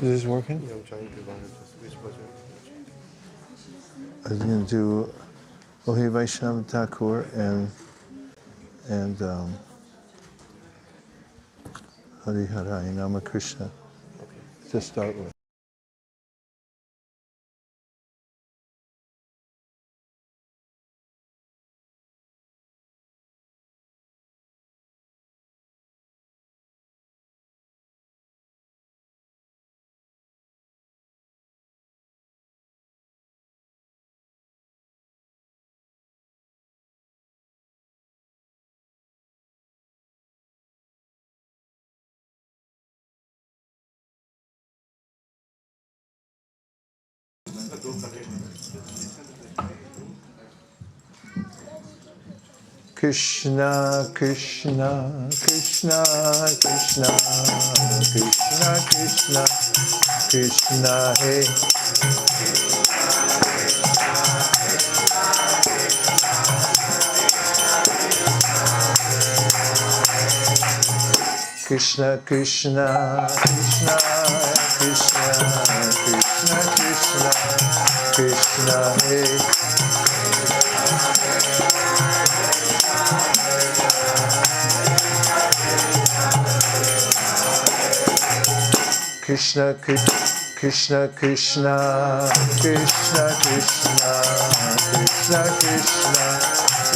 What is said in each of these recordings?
Is this working? Yeah, I'm trying to learn which bhajan. I was going to do Ohe Vaishnava Thakur and Hari Hari Nama Krishna Okay. to start with. Krishna, Krishna, Krishna, Krishna, Krishna, Krishna, Krishna, Hey. Krishna, Krishna, Krishna, Krishna, Krishna, Krishna, Krishna, Hey. Krishna, Krishna, Krishna, Krishna, Krishna, Krishna, Krishna,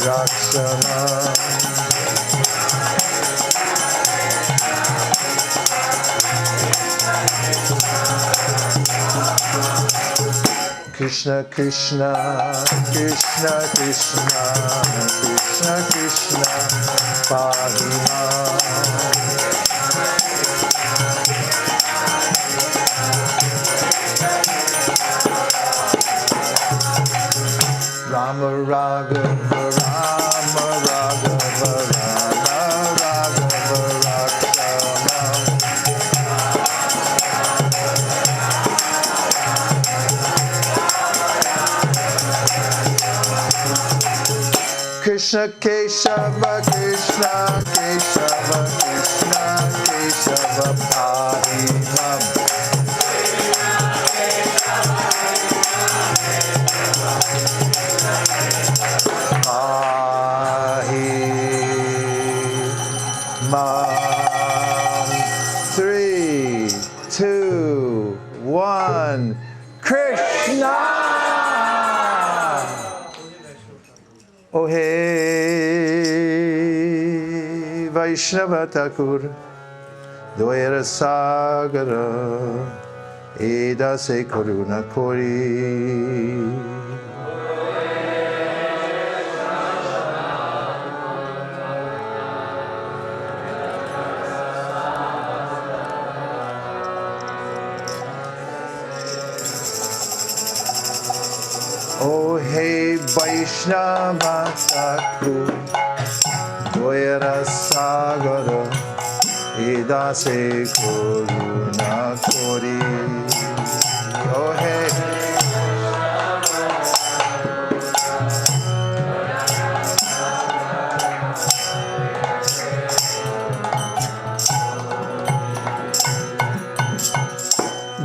Rakshana. Krishna, Krishna, Krishna, Krishna, Krishna, Krishna, Pahima. Rama Raghava, Rama Raghava, Rama Raghava, Rakshama. Krishna Keshava, Krishna Keshava, Krishna Keshava, Pahimam. Pahimam. 3, 2, 1. Krishna! Oh hey Vaishnava Thakur Dwayara Sagara Eda Se Karuna Kori. Oh hey Vaishnava Thakur Dwayara Sagara Eda Se Karuna Kori. Oh hey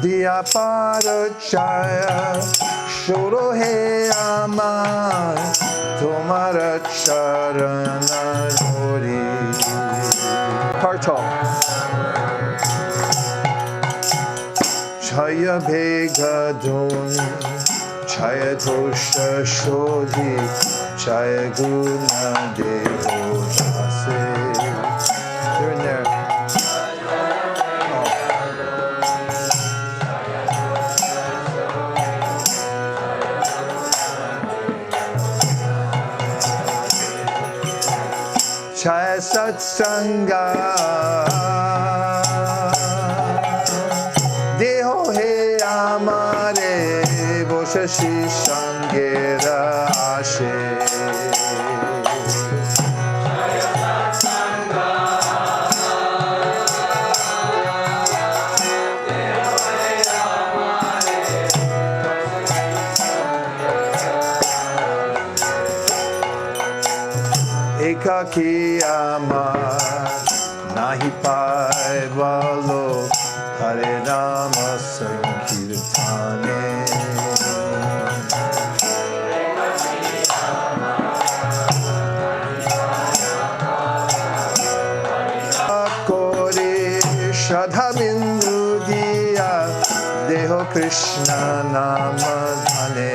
Diyapara Chaya Shoro He Amar Tomara Charana Hori. Kartal. Chaya Bhega Dun Chaya Tosha Shodhi Chaya Guna Devo Jase. They're in there. Chaya Satsanga Deho He Amare Boshashi Shangera Ashe. Ekaki Amar Nahi Pai Valo Hare Rama Deho Krishna Nama Dhane.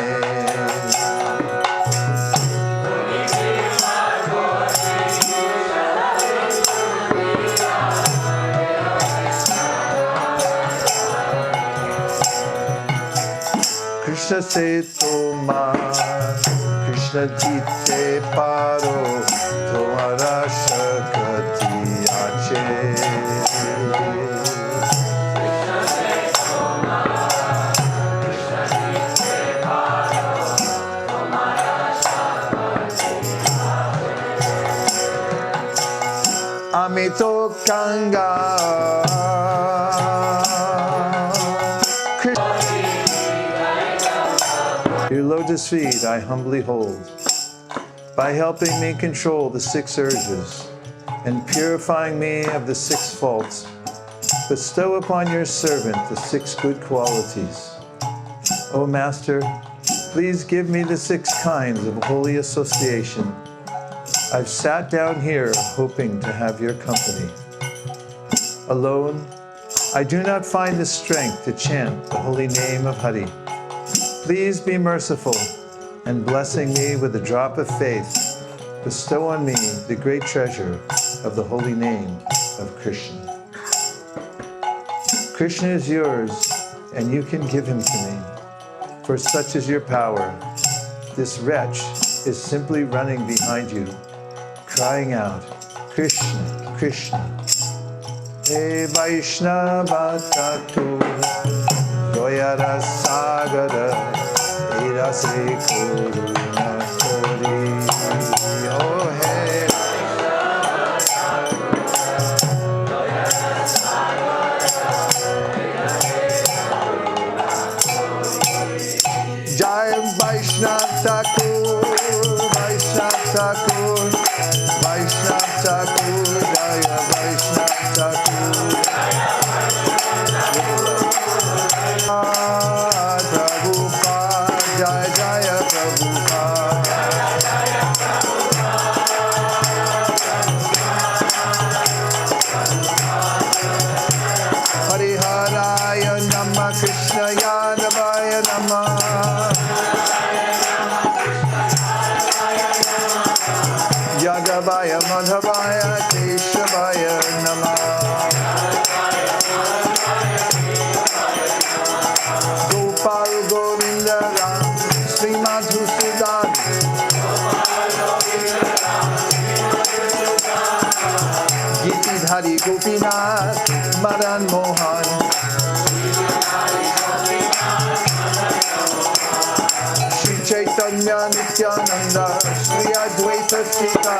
Krishna se tomar, Krishna jite paro, tomara shakati ache. Amito Kanga Your lotus feet I humbly hold. By helping me control the 6 urges and purifying me of the 6 faults, bestow upon your servant the 6 good qualities. O Master, please give me the 6 kinds of holy association. I've sat down here hoping to have your company. Alone, I do not find the strength to chant the holy name of Hari. Please be merciful and blessing me with a drop of faith, bestow on me the great treasure of the holy name of Krishna. Krishna is yours and you can give him to me, for such is your power. This wretch is simply running behind you, crying out, Krishna, Krishna. Hey Vaishnava Tatu, Doyara Sagara, Irase Kuruna Kori. Oh hey. Jai Vaishnava Thakur, Vaishnava Thakur, Vaishnava Thakur, Jaya Vaishnava Thakur. Prabhupada, Jaya Jaya Prabhupada. Hariharaya Namah, Krishna Yadavaya Namah. Yadavaya Madhavaya Keshavaya Namah. Gopal Govinda Ram Srimad Husudan Gitidhari Gopinath Madan Mohan Shri Chaitanya Nityananda Shri Advaita Sita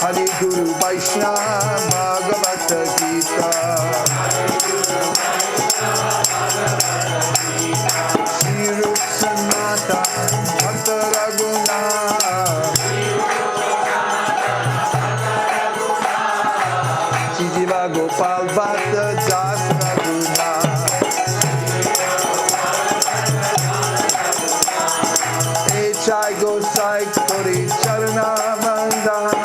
Hari Guru Vaishnava Bhagavata Gita Shri Rup Sanata Bhakta Raguna Shri Jiva Gopal Bhatta Das Raguna Echai Gosai Kori Charana Mandana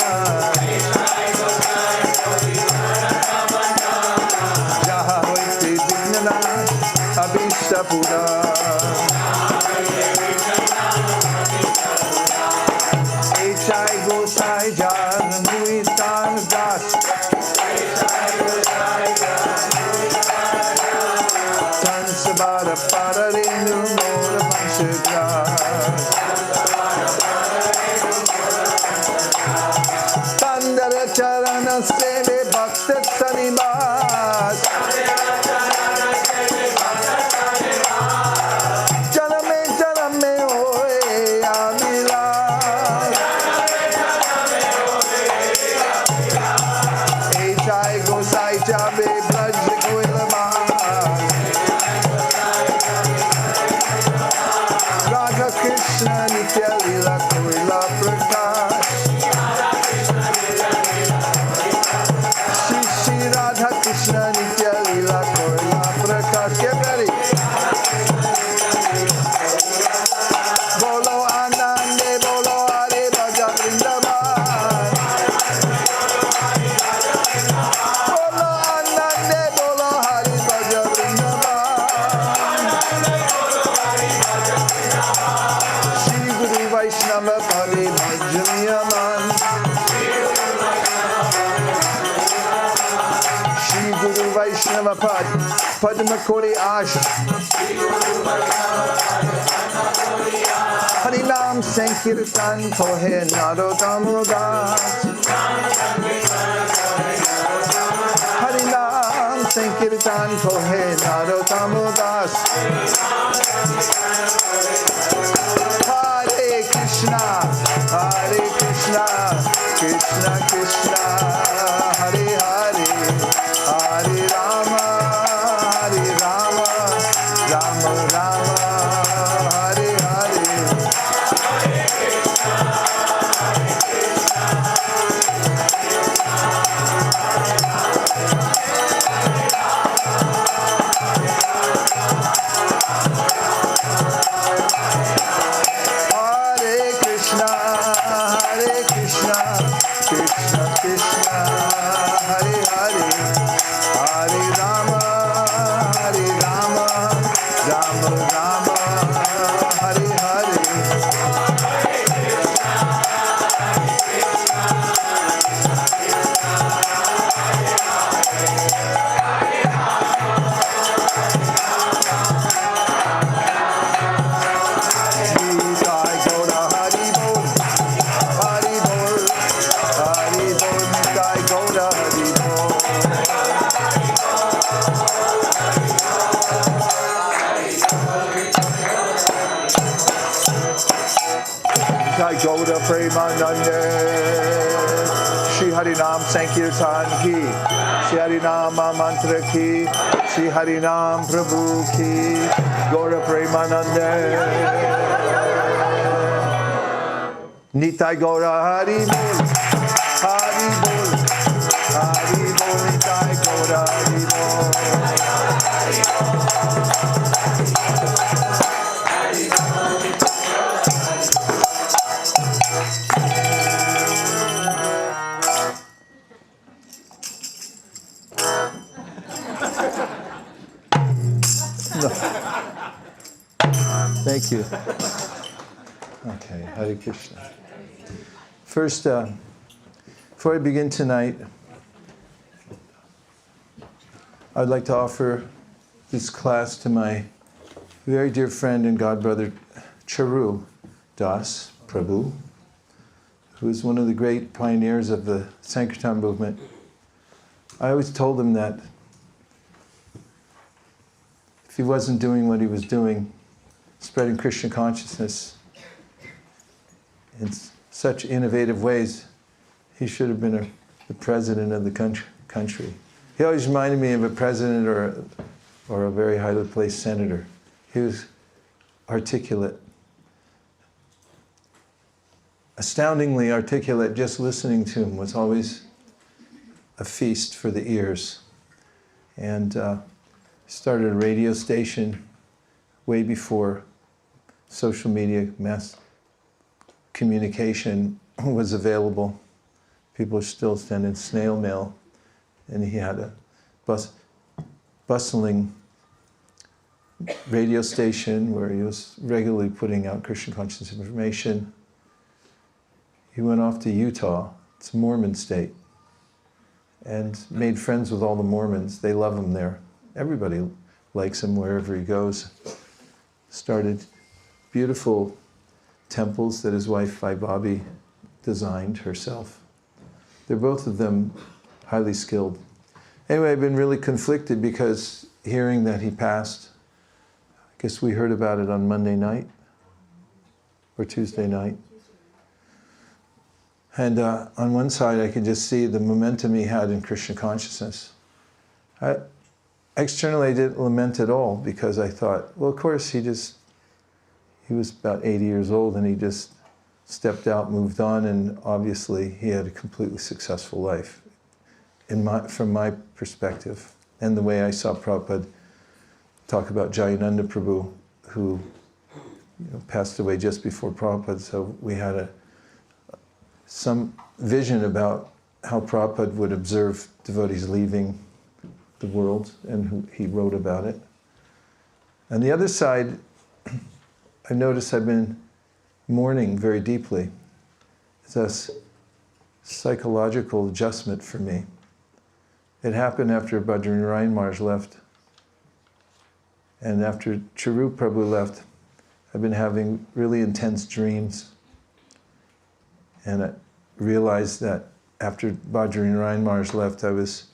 Abhishapura Echai Gosai Jan Muitan Das Sansabara Pararindu Mora Panshagra Tandara Charana Seve Bhakta Sanibas Bolo Vaishnava Pad, Padmakuri Ash. Harinam Sankirtan Kohe Narottam Das. Harinam Sankirtan Kohe Narottam Das. Hare Krishna, Krishna Krishna, Hare Hare, Hare Rama, Rama Rama, Hare Hare. Krishna Krishna, Hare Hare, Hare Rama, Rama Rama, Hare Hare. Gauda Premanande, Shri Harinam Sankirtan ki, Shri Harinam Mantra ki, Shri Harinam Prabhu ki, Gauda Premanande. Nitai Gauda Hari Bol, Hari Bol, Hari Bol, Nitai Gauda Hari Bol. Thank you. Okay, Hare Krishna. First, before I begin tonight, I'd like to offer this class to my very dear friend and godbrother, Charu Das Prabhu, who is one of the great pioneers of the Sankirtan movement. I always told him that if he wasn't doing what he was doing, spreading Krishna consciousness in such innovative ways, he should have been the president of the country. He always reminded me of a president or a very highly placed senator. He was articulate, astoundingly articulate. Just listening to him was always a feast for the ears. And started a radio station way before social media, mass communication was available. People were still sending snail mail, and he had a bustling radio station where he was regularly putting out Christian consciousness information. He went off to Utah, it's a Mormon state, and made friends with all the Mormons. They love him there. Everybody likes him wherever he goes. Started beautiful temples that his wife Vaibhavi designed herself. They're both of them highly skilled. Anyway, I've been really conflicted because hearing that he passed, I guess we heard about it on Monday night or Tuesday night. And on one side, I could just see the momentum he had in Krishna consciousness. Externally, I didn't lament at all because I thought, well, of course, he was about 80 years old and he just stepped out, moved on, and obviously he had a completely successful life from my perspective. And the way I saw Prabhupada talk about Jayananda Prabhu, who passed away just before Prabhupada, so we had some vision about how Prabhupada would observe devotees leaving the world, and who he wrote about it. On the other side, I noticed I've been mourning very deeply. It's a psychological adjustment for me. It happened after Bhajans Yamaraj left. And after Charu Prabhu left, I've been having really intense dreams. And I realized that after Bhajans Yamaraj left, I was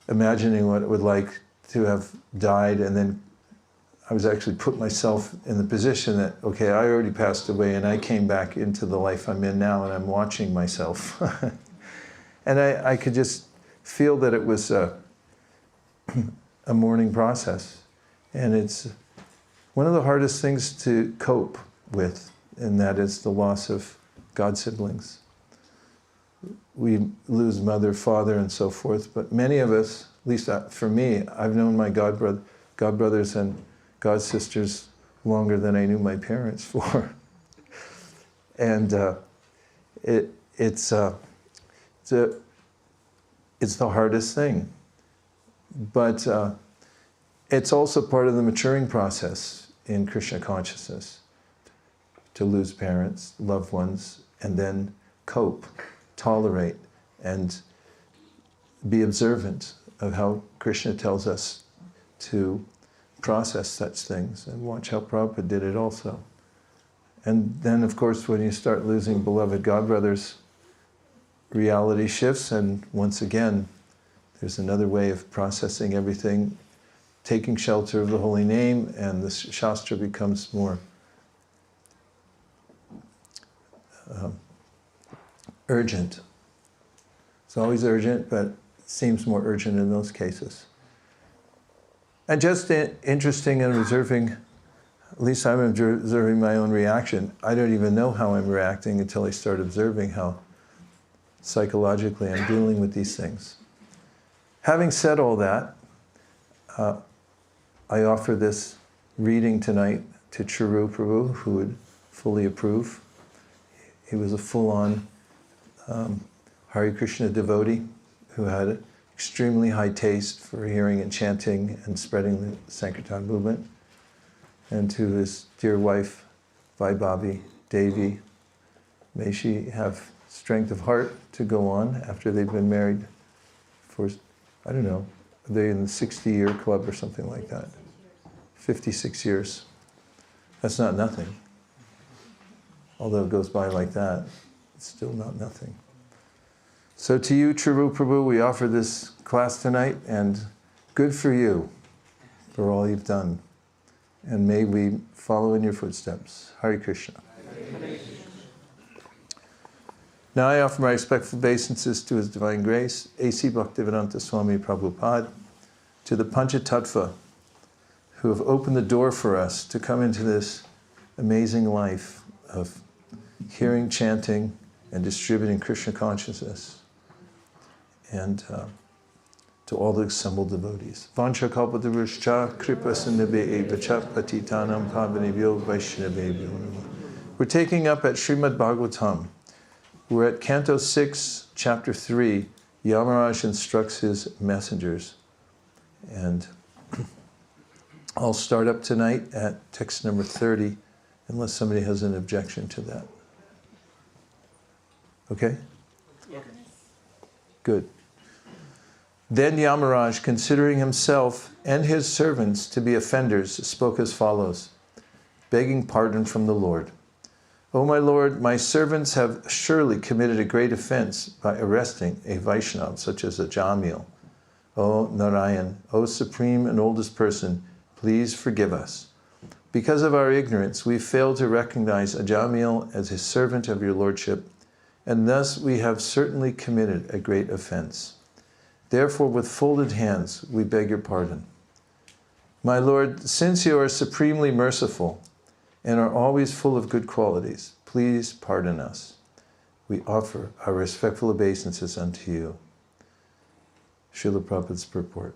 imagining what it would like to have died, and then I was actually put myself in the position that, okay, I already passed away and I came back into the life I'm in now and I'm watching myself. And I could just feel that it was a mourning process. And it's one of the hardest things to cope with, and that is the loss of God siblings. We lose mother, father, and so forth, but many of us, at least for me, I've known my God brothers and God sisters longer than I knew my parents for. And it's the hardest thing. But it's also part of the maturing process in Krishna consciousness, to lose parents, loved ones, and then cope, tolerate, and be observant of how Krishna tells us to process such things, and watch how Prabhupada did it also. And then, of course, when you start losing beloved godbrothers, reality shifts, and once again, there's another way of processing everything, taking shelter of the holy name, and the Shastra becomes more urgent. It's always urgent, but it seems more urgent in those cases. And just interesting and observing, at least I'm observing my own reaction. I don't even know how I'm reacting until I start observing how psychologically I'm dealing with these things. Having said all that, I offer this reading tonight to Charu Prabhu, who would fully approve. He was a full-on Hare Krishna devotee who had extremely high taste for hearing and chanting and spreading the Sankirtan movement. And to his dear wife, Vaibhavi Devi, may she have strength of heart to go on after they've been married for, I don't know, are they in the 60-year club or something like that? 56 years. That's not nothing. Although it goes by like that, it's still not nothing. So to you, Charu Prabhu, we offer this class tonight, and good for you for all you've done. And may we follow in your footsteps. Hare Krishna. Now I offer my respectful obeisances to His Divine Grace, A.C. Bhaktivedanta Swami Prabhupada, to the Panchatattva, who have opened the door for us to come into this amazing life of hearing, chanting, and distributing Krishna consciousness, and to all the assembled devotees. Vancha kalpataruscha kripa sindhave evacha patitanam pavanebhyo vaishnavebhyo namah. We're taking up at Srimad Bhagavatam. We're at Canto 6, Chapter 3. Yamaraj instructs his messengers. And I'll start up tonight at text number 30, unless somebody has an objection to that. Okay? Yeah. Good. Then Yamaraj, considering himself and his servants to be offenders, spoke as follows, begging pardon from the Lord. O my Lord, my servants have surely committed a great offense by arresting a Vaishnava such as a Jamil. O Narayan, O Supreme and Oldest Person, please forgive us. Because of our ignorance, we failed to recognize a Jamil as a servant of your Lordship, and thus we have certainly committed a great offense. Therefore, with folded hands, we beg your pardon. My Lord, since you are supremely merciful and are always full of good qualities, please pardon us. We offer our respectful obeisances unto you. Srila Prabhupada's purport.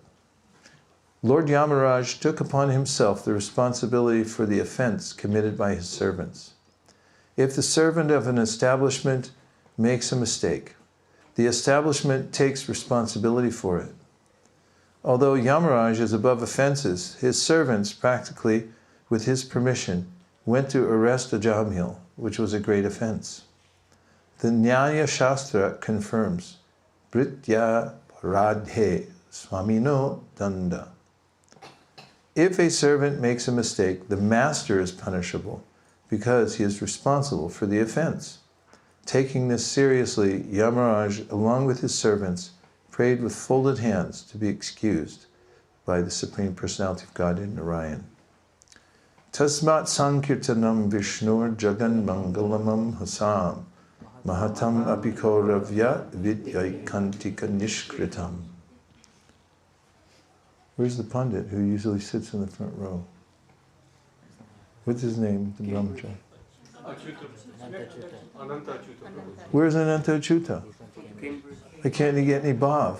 Lord Yamaraj took upon himself the responsibility for the offense committed by his servants. If the servant of an establishment makes a mistake, the establishment takes responsibility for it. Although Yamaraj is above offenses, his servants practically, with his permission, went to arrest a Jamil, which was a great offense. The Nyaya Shastra confirms, Britya Radhe Swamino Danda. If a servant makes a mistake, the master is punishable because he is responsible for the offense. Taking this seriously, Yamaraj, along with his servants, prayed with folded hands to be excused by the Supreme Personality of Godhead, Narayan. Tasmat Sankirtanam Vishnur Jagan Mangalamam Hasam Mahatam Apikoravya Vidyaikantika Nishkritam. Where's the Pandit who usually sits in the front row? What's his name? The Brahmachari. Where's Ananta Achyuta? I can't get any bhav.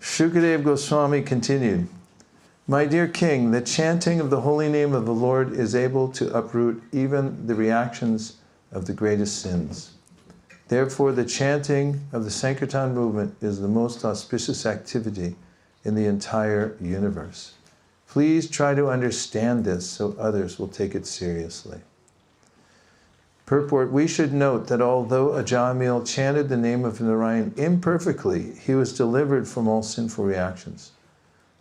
Shukadev Goswami continued, "My dear king, the chanting of the holy name of the Lord is able to uproot even the reactions of the greatest sins. Therefore, the chanting of the Sankirtan movement is the most auspicious activity in the entire universe. Please try to understand this so others will take it seriously." Purport: we should note that although Ajamil chanted the name of Narayan imperfectly, he was delivered from all sinful reactions.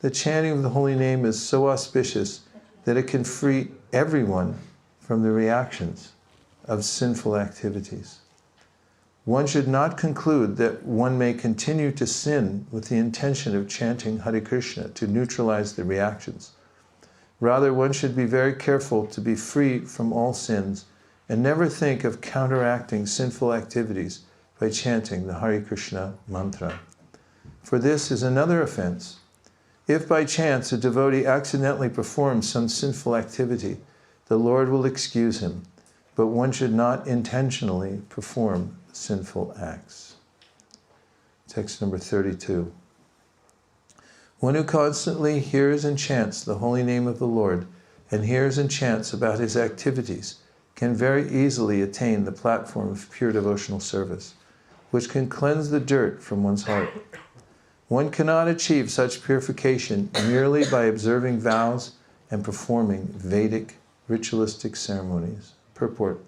The chanting of the holy name is so auspicious that it can free everyone from the reactions of sinful activities. One should not conclude that one may continue to sin with the intention of chanting Hare Krishna to neutralize the reactions. Rather, one should be very careful to be free from all sins and never think of counteracting sinful activities by chanting the Hare Krishna mantra. For this is another offense. If by chance a devotee accidentally performs some sinful activity, the Lord will excuse him, but one should not intentionally perform sinful acts. Text number 32. One who constantly hears and chants the holy name of the Lord and hears and chants about his activities can very easily attain the platform of pure devotional service, which can cleanse the dirt from one's heart. One cannot achieve such purification merely by observing vows and performing Vedic ritualistic ceremonies. Purport: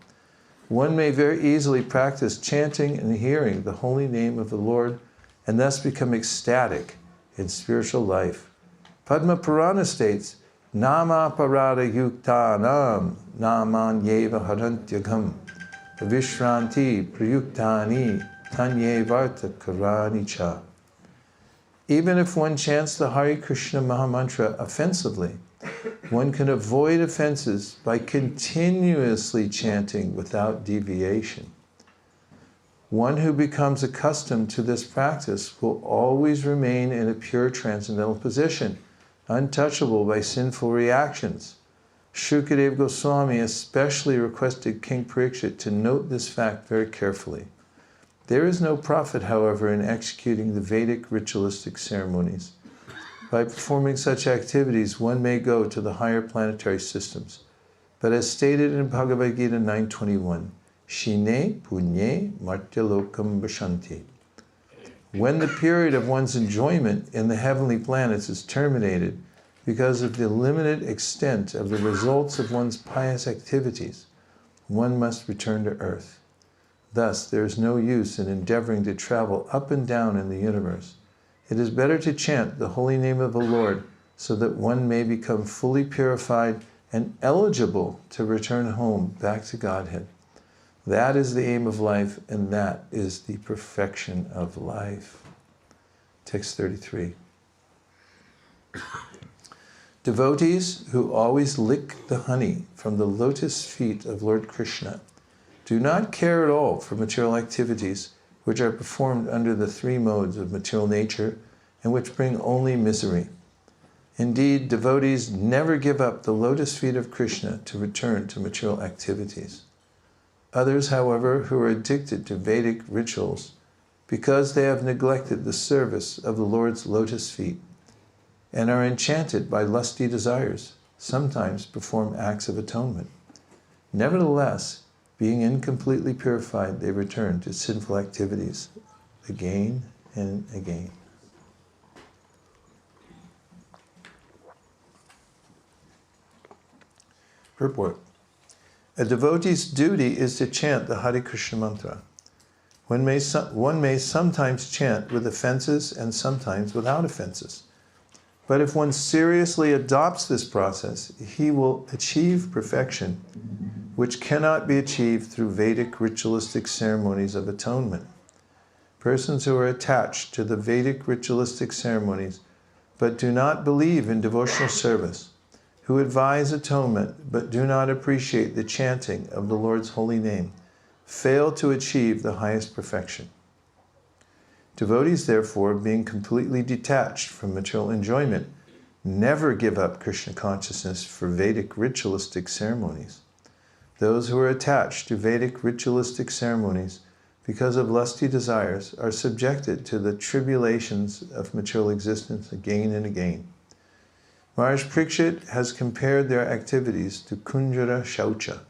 one may very easily practice chanting and hearing the holy name of the Lord and thus become ecstatic in spiritual life. Padma Purana states, Nama parada yuktanam naman yeva harantyagam vishranti prayuktani tanye varta karani cha. Even if one chants the Hare Krishna Mahamantra offensively, one can avoid offenses by continuously chanting without deviation. One who becomes accustomed to this practice will always remain in a pure transcendental position, untouchable by sinful reactions. Shukadev Goswami especially requested King Parikshit to note this fact very carefully. There is no profit, however, in executing the Vedic ritualistic ceremonies. By performing such activities, one may go to the higher planetary systems. But as stated in Bhagavad Gita 9.21, Shine punye martyalokam bashanti. When the period of one's enjoyment in the heavenly planets is terminated because of the limited extent of the results of one's pious activities, one must return to earth. Thus, there is no use in endeavoring to travel up and down in the universe. It is better to chant the holy name of the Lord so that one may become fully purified and eligible to return home back to Godhead. That is the aim of life, and that is the perfection of life. Text 33. Devotees who always lick the honey from the lotus feet of Lord Krishna do not care at all for material activities which are performed under the three modes of material nature and which bring only misery. Indeed, devotees never give up the lotus feet of Krishna to return to material activities. Others, however, who are addicted to Vedic rituals because they have neglected the service of the Lord's lotus feet and are enchanted by lusty desires, sometimes perform acts of atonement. Nevertheless, being incompletely purified, they return to sinful activities again and again. Purport. A devotee's duty is to chant the Hare Krishna mantra. One may sometimes chant with offenses and sometimes without offenses. But if one seriously adopts this process, he will achieve perfection, which cannot be achieved through Vedic ritualistic ceremonies of atonement. Persons who are attached to the Vedic ritualistic ceremonies but do not believe in devotional service, who advise atonement but do not appreciate the chanting of the Lord's holy name, fail to achieve the highest perfection. Devotees, therefore, being completely detached from material enjoyment, never give up Krishna consciousness for Vedic ritualistic ceremonies. Those who are attached to Vedic ritualistic ceremonies because of lusty desires are subjected to the tribulations of material existence again and again. Maharaj Parikshit has compared their activities to Kunjara Shaucha,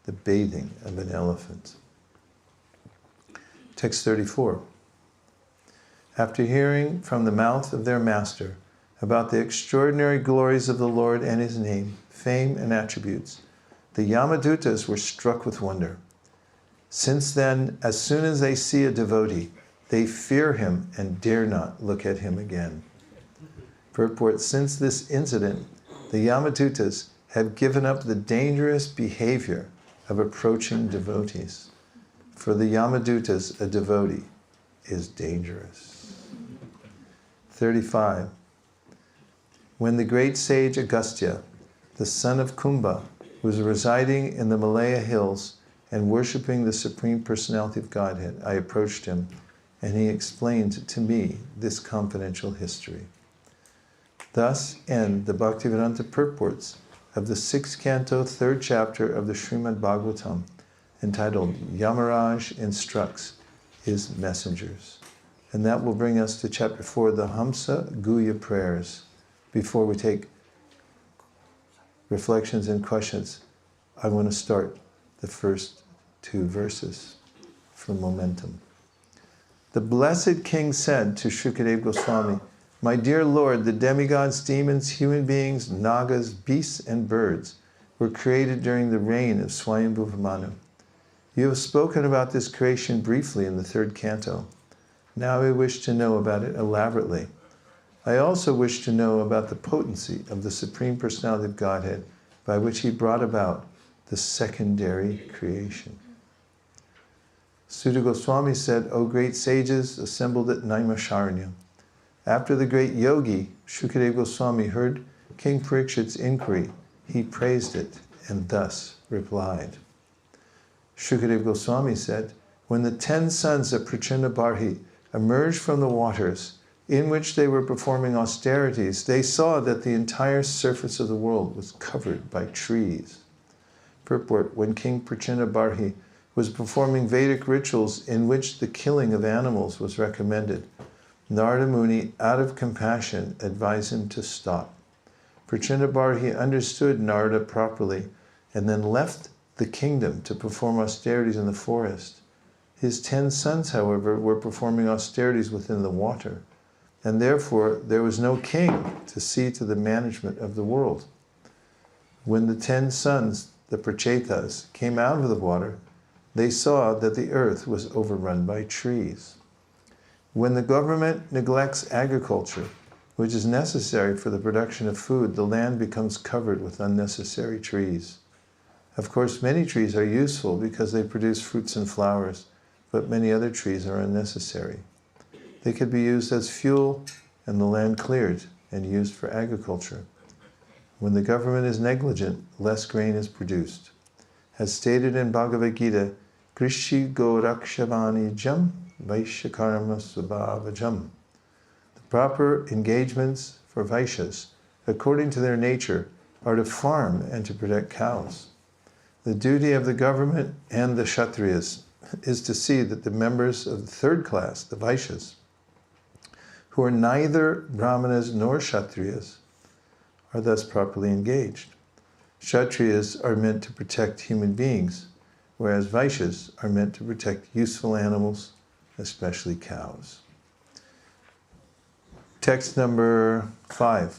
the bathing of an elephant. Text 34. After hearing from the mouth of their master about the extraordinary glories of the Lord and his name, fame and attributes, the Yamadutas were struck with wonder. Since then, as soon as they see a devotee, they fear him and dare not look at him again. Purport: since this incident, the Yamadutas have given up the dangerous behavior of approaching devotees. For the Yamadutas, a devotee is dangerous. 35. When the great sage Agastya, the son of Kumbha, was residing in the Malaya hills and worshipping the Supreme Personality of Godhead, I approached him, and he explained to me this confidential history. Thus end the Bhaktivedanta purports of the 6th canto, 3rd chapter of the Srimad Bhagavatam, entitled Yamaraj Instructs His Messengers. And that will bring us to chapter 4, the Hamsa Guhya prayers. Before we take reflections and questions, I want to start the first 2 verses for momentum. The blessed king said to Shukadeva Goswami, "My dear Lord, the demigods, demons, human beings, nagas, beasts, and birds were created during the reign of Swayambhuva Manu. You have spoken about this creation briefly in the 3rd canto. Now I wish to know about it elaborately. I also wish to know about the potency of the Supreme Personality of Godhead by which he brought about the secondary creation." Sutta Goswami said, "O great sages assembled at Naimisharanya, after the great yogi Shukadeva Goswami heard King Parikshit's inquiry, he praised it and thus replied." Shukadeva Goswami said, "When the 10 sons of Prachanda Barhi emerged from the waters in which they were performing austerities, they saw that the entire surface of the world was covered by trees." Purport: when King Prachanda Barhi was performing Vedic rituals in which the killing of animals was recommended, Narada Muni, out of compassion, advised him to stop. Prachanda Barhi understood Narada properly and then left the kingdom to perform austerities in the forest. His 10 sons, however, were performing austerities within the water, and therefore there was no king to see to the management of the world. When the 10 sons, the Prachetas, came out of the water, they saw that the earth was overrun by trees. When the government neglects agriculture, which is necessary for the production of food, the land becomes covered with unnecessary trees. Of course, many trees are useful because they produce fruits and flowers, but many other trees are unnecessary. They could be used as fuel and the land cleared and used for agriculture. When the government is negligent, less grain is produced. As stated in Bhagavad Gita, Krishi Gorakshavani Jam Vaishyakarma Svabhavajam. The proper engagements for Vaishyas, according to their nature, are to farm and to protect cows. The duty of the government and the Kshatriyas is to see that the members of the 3rd class, the Vaishyas, who are neither Brahmanas nor Kshatriyas, are thus properly engaged. Kshatriyas are meant to protect human beings, whereas Vaishyas are meant to protect useful animals, especially cows. Text number 5.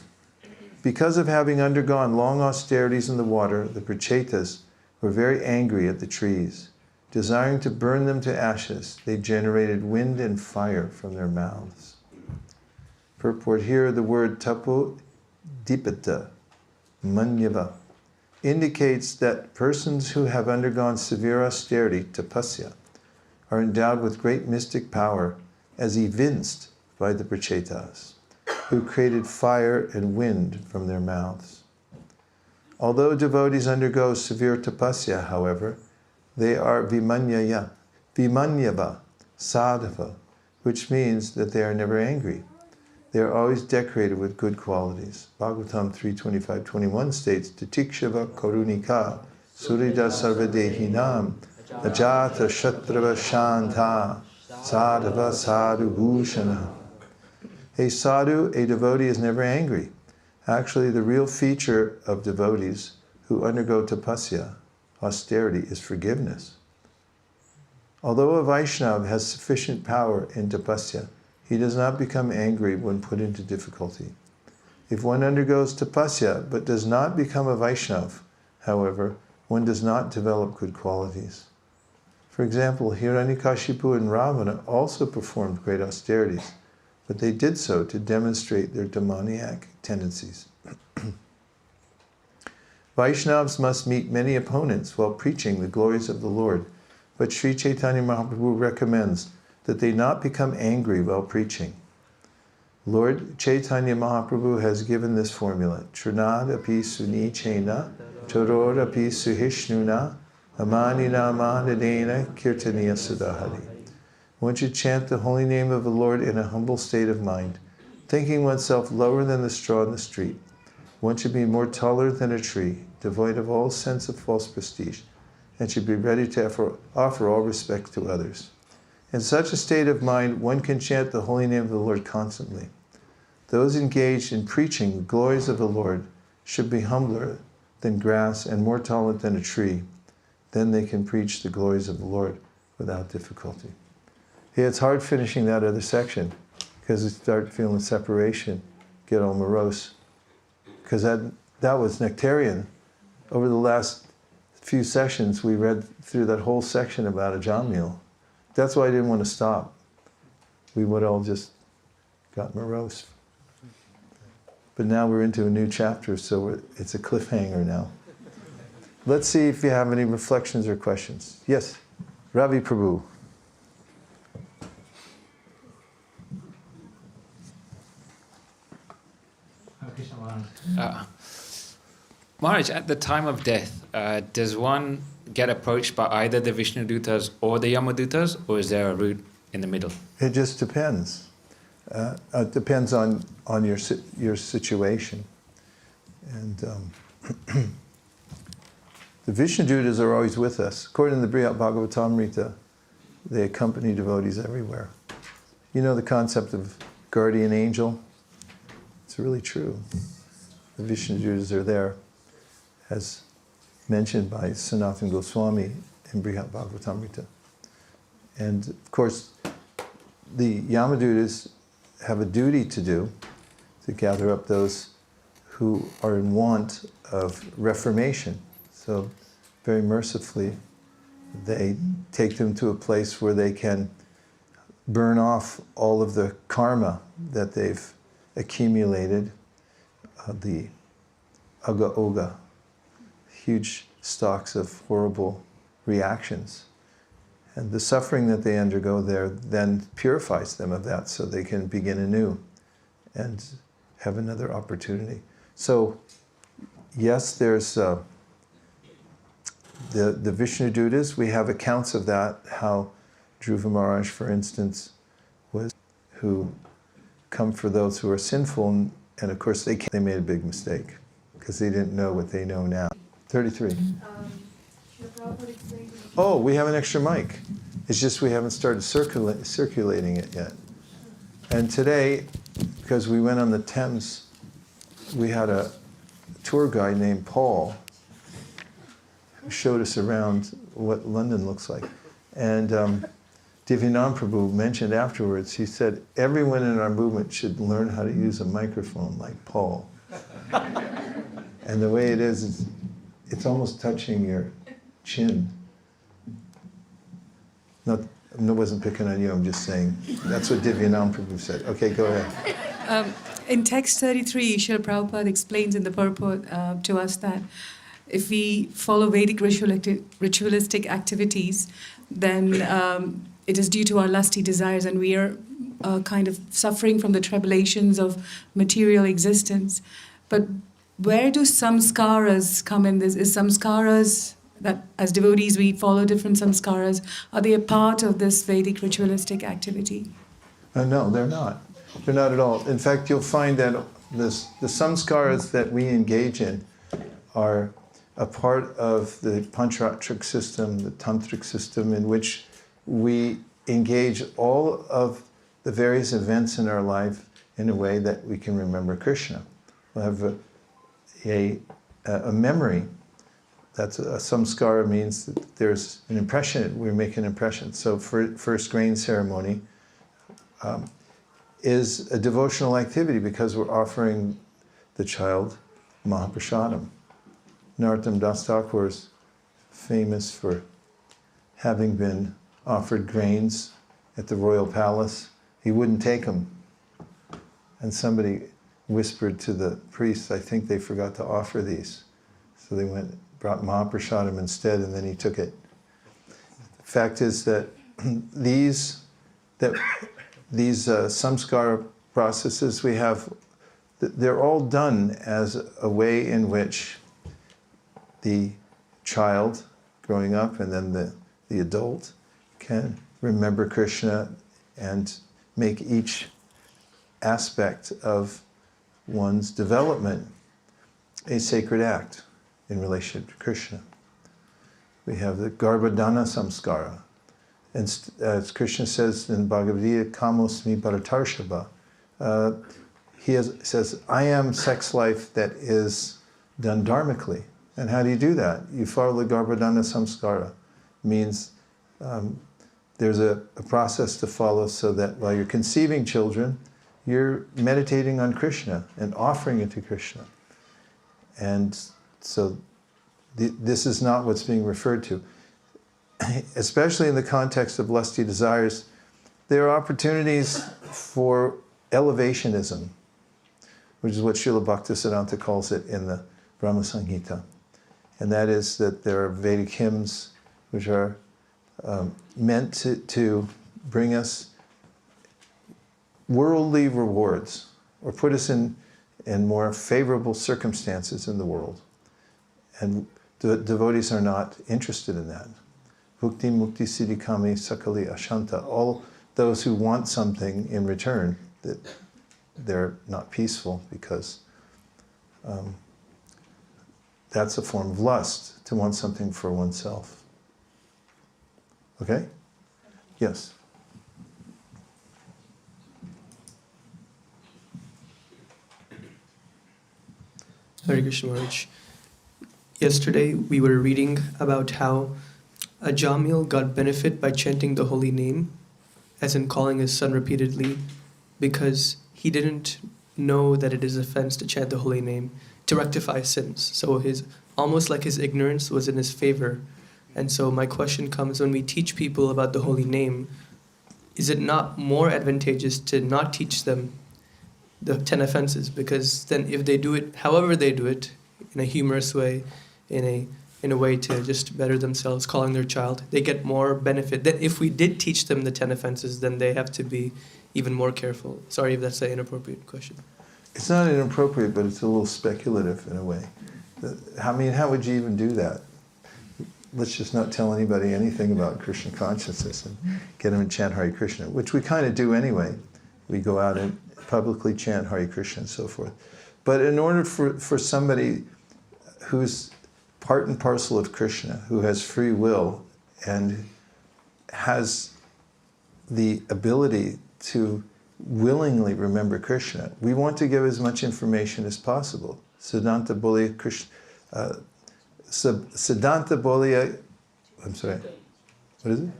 Because of having undergone long austerities in the water, the Prachetas were very angry at the trees. Desiring to burn them to ashes, they generated wind and fire from their mouths. Purport here, the word tapo dipata manyava indicates that persons who have undergone severe austerity, tapasya, are endowed with great mystic power as evinced by the prachetas, who created fire and wind from their mouths. Although devotees undergo severe tapasya, however, they are vimanyava, sadhava, which means that they are never angry. They are always decorated with good qualities. Bhagavatam 3:25-21 states, Titikshava karunika surida sarvadehinam ajata shatrava shanta sadhava sadhu bhushana. A sadhu, a devotee, is never angry. Actually, the real feature of devotees who undergo tapasya, austerity, is forgiveness. Although a Vaishnava has sufficient power in tapasya, he does not become angry when put into difficulty. If one undergoes tapasya but does not become a Vaishnava, however, one does not develop good qualities. For example, Hiranyakashipu and Ravana also performed great austerities, but they did so to demonstrate their demoniac tendencies. Vaishnavas must meet many opponents while preaching the glories of the Lord, but Sri Chaitanya Mahaprabhu recommends that they not become angry while preaching. Lord Chaitanya Mahaprabhu has given this formula, Trinad api suni chena, Toror api suhishnuna, amanina manadena kirtaniya sudahari. One should chant the holy name of the Lord in a humble state of mind, thinking oneself lower than the straw in the street. One should be more tolerant than a tree, devoid of all sense of false prestige, and should be ready to offer all respect to others. In such a state of mind, one can chant the holy name of the Lord constantly. Those engaged in preaching the glories of the Lord should be humbler than grass and more tolerant than a tree. Then they can preach the glories of the Lord without difficulty. Yeah, it's hard finishing that other section because you start feeling separation, get all morose. Because that was nectarian. Over the last few sessions, we read through that whole section about a Jamil. That's why I didn't want to stop. We would all just got morose. But now we're into a new chapter, so it's a cliffhanger now. Let's see if you have any reflections or questions. Yes, Ravi Prabhu. Maharaj, at the time of death, does one get approached by either the Vishnudutas or the Yamadutas, or is there a route in the middle? It just depends. It depends on your situation. And the Vishnudutas are always with us. According to the Bhagavatamrita, they accompany devotees everywhere. You know the concept of guardian angel? It's really true. The Vishnudutas are there, as mentioned by Sanatana Goswami in Brihad Bhagavatamrita. And of course, the Yamadutas have a duty to do, to gather up those who are in want of reformation. So very mercifully, they take them to a place where they can burn off all of the karma that they've accumulated, the aga-oga, huge stocks of horrible reactions. And the suffering that they undergo there then purifies them of that so they can begin anew and have another opportunity. So, yes, there's the Vishnudutas. We have accounts of that, how Dhruva Maharaj, for instance, was who come for those who are sinful, and of course they made a big mistake because they didn't know what they know now. 33. Oh, we have an extra mic. It's just we haven't started circulating it yet. And today, because we went on the Thames, we had a tour guide named Paul who showed us around what London looks like. And Divyanand Prabhu mentioned afterwards, he said, everyone in our movement should learn how to use a microphone like Paul. And the way it is, it's almost touching your chin. Not, I wasn't picking on you, I'm just saying. That's what Divyanam Prabhu said. Okay, go ahead. In text 33, Srila Prabhupada explains in the purport to us that if we follow Vedic ritualistic activities, then it is due to our lusty desires, and we are kind of suffering from the tribulations of material existence. But where do samskaras come in this? Is samskaras, that as devotees we follow different samskaras, are they a part of this Vedic ritualistic activity? No, they're not. They're not at all. In fact, you'll find that the samskaras that we engage in are a part of the pancharatric system, the tantric system, in which we engage all of the various events in our life in a way that we can remember Krishna. We'll have a memory. That's a samskara, means that there's an impression, we make an impression. So first grain ceremony is a devotional activity because we're offering the child Mahaprasadam. Narottam Das Thakur is famous for having been offered grains at the royal palace. He wouldn't take them. And somebody whispered to the priest, I think they forgot to offer these. So they brought Mahaprasadam instead, and then he took it. The fact is that these samskara processes we have, they're all done as a way in which the child growing up and then the adult can remember Krishna and make each aspect of one's development a sacred act in relation to Krishna. We have the Garbhadana samskara. And as Krishna says in Bhagavad Gita, Kamosmi Bharatarshava, he says, I am sex life that is done dharmically. And how do you do that? You follow the Garbhadana samskara. Means there's a process to follow so that while you're conceiving children, you're meditating on Krishna and offering it to Krishna. And so this is not what's being referred to. Especially in the context of lusty desires, there are opportunities for elevationism, which is what Srila Bhaktisiddhanta calls it in the Brahma Samhita. And that is that there are Vedic hymns which are meant to bring us worldly rewards or put us in more favorable circumstances in the world. And the devotees are not interested in that. Bhukti mukti siddhikami sakali ashanta. All those who want something in return, that they're not peaceful because that's a form of lust, to want something for oneself. Okay? Yes? Hare Krishna Maharaj. Yesterday we were reading about how Ajamil got benefit by chanting the holy name, as in calling his son repeatedly, because he didn't know that it is offense to chant the holy name to rectify sins. So almost like his ignorance was in his favor. And so my question comes, when we teach people about the holy name, is it not more advantageous to not teach them the 10 offenses? Because then if they do it, however they do it, in a humorous way, in a way to just better themselves, calling their child, they get more benefit. Then if we did teach them the 10 offenses, then they have to be even more careful. Sorry if that's an inappropriate question. It's not inappropriate, but it's a little speculative in a way. I mean, how would you even do that? Let's just not tell anybody anything about Krishna consciousness and get them to chant Hare Krishna, which we kind of do anyway. We go out and publicly chant Hare Krishna and so forth. But in order for somebody who's part and parcel of Krishna, who has free will and has the ability to willingly remember Krishna, we want to give as much information as possible. Siddhanta Bolya Krishna, Siddhanta Bolya, I'm sorry, what is it?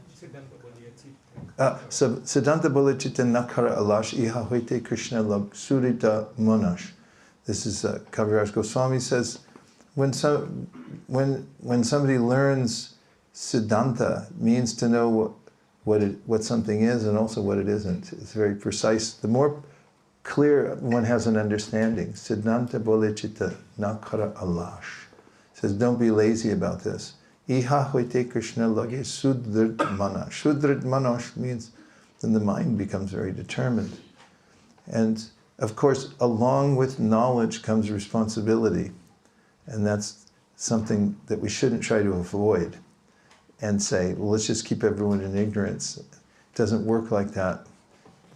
Siddhanta Bolya Chitta Nakara Alash Iha Hoite Krishna Lag Surita Monash. This is Kaviraj Goswami says, when somebody learns Siddhanta, means to know what something is and also what it isn't. It's very precise. The more clear one has an understanding. Siddhanta bodhicitta nakara alash. Says, don't be lazy about this. Iha hoite Krishna lage sudrit mana. Sudrit manosh means then the mind becomes very determined. And of course, along with knowledge comes responsibility. And that's something that we shouldn't try to avoid and say, well, let's just keep everyone in ignorance. It doesn't work like that.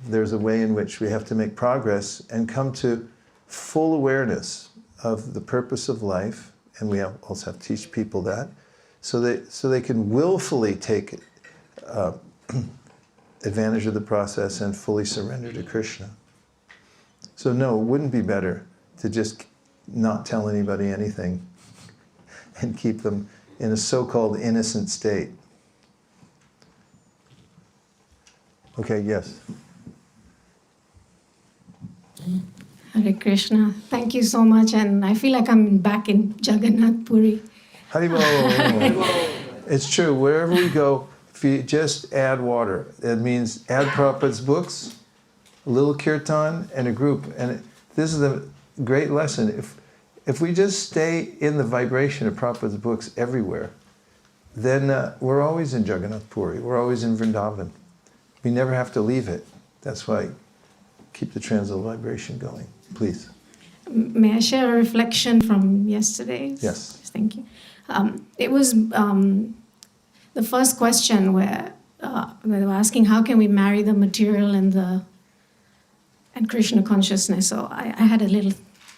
There's a way in which we have to make progress and come to full awareness of the purpose of life, and we also have to teach people that, so they can willfully take advantage of the process and fully surrender to Krishna. So no, it wouldn't be better to just not tell anybody anything and keep them in a so-called innocent state. Okay, yes. Hare Krishna. Thank you so much. And I feel like I'm back in Jagannath Puri. Haribol. It's true. Wherever we go, if you just add water, it means add Prabhupada's books, a little kirtan, and a group. And this is a great lesson. If we just stay in the vibration of Prabhupada's books everywhere, then we're always in Jagannath Puri. We're always in Vrindavan. We never have to leave it. That's why keep the transit vibration going. Please. May I share a reflection from yesterday? Yes. Thank you. It was the first question where they were asking how can we marry the material and Krishna consciousness. So I had a little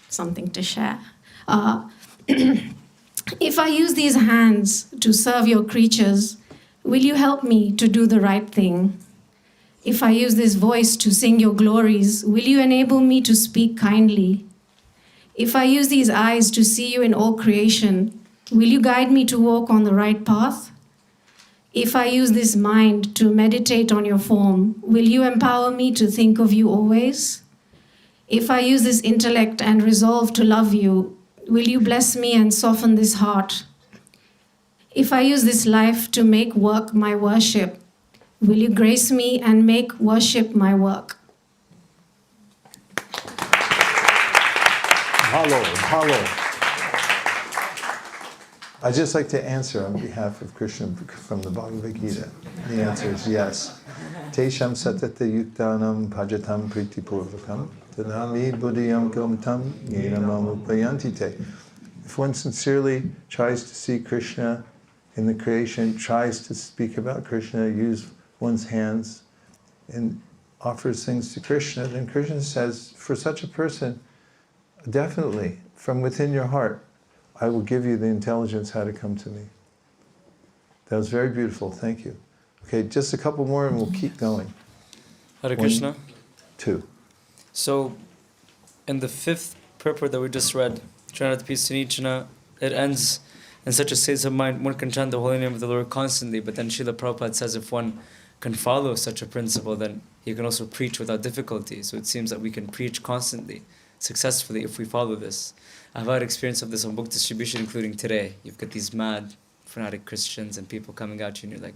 something to share. If I use these hands to serve your creatures, will you help me to do the right thing? If I use this voice to sing your glories, will you enable me to speak kindly? If I use these eyes to see you in all creation, will you guide me to walk on the right path? If I use this mind to meditate on your form, will you empower me to think of you always? If I use this intellect and resolve to love you, will you bless me and soften this heart? If I use this life to make work my worship, will you grace me and make worship my work? Hello. I'd just like to answer on behalf of Krishna from the Bhagavad Gita. The answer is yes. Tesham satata yuktanam bhajatam pritipurvakam tadami buddhiyam kamtam yenamam upayantite. If one sincerely tries to see Krishna in the creation, tries to speak about Krishna, use one's hands and offers things to Krishna, then Krishna says, for such a person, definitely, from within your heart, I will give you the intelligence how to come to me. That was very beautiful, thank you. Okay, just a couple more and we'll keep going. Hare Krishna. 2. So, in the 5th purport that we just read, Trinati Sunichana, it ends in such a state of mind, one can chant the holy name of the Lord constantly, but then Srila Prabhupada says if one can follow such a principle, then he can also preach without difficulty. So it seems that we can preach constantly, successfully, if we follow this. I've had experience of this on book distribution, including today. You've got these mad, fanatic Christians and people coming at you and you're like,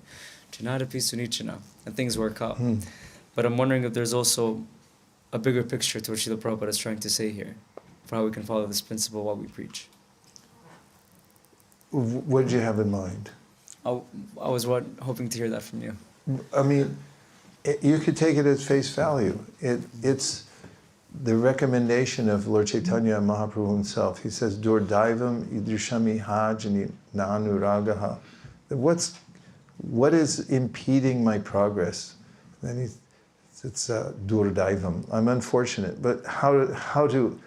Janadapi Sunichana, and things work out. But I'm wondering if there's also a bigger picture to what Srila Prabhupada is trying to say here, for how we can follow this principle while we preach. What did you have in mind? I was hoping to hear that from you. I mean, you could take it as face value. It's the recommendation of Lord Chaitanya Mahaprabhu himself. He says, Durdaivam idrishami hajani nanuragaha. What is impeding my progress? Then it's Durdaivam. I'm unfortunate, but how to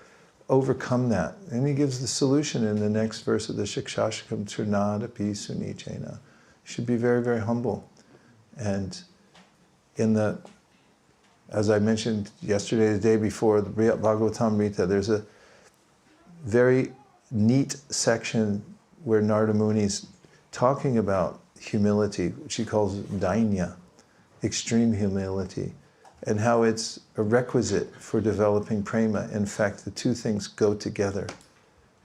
overcome that? And he gives the solution in the next verse of the Shikshashakam, Trinadapi Sunichena. You should be very, very humble. And as I mentioned yesterday, the day before, the Bhagavatam Rita, there's a very neat section where Narada Muni's talking about humility, which he calls dainya, extreme humility, and how it's a requisite for developing prema. In fact, the two things go together.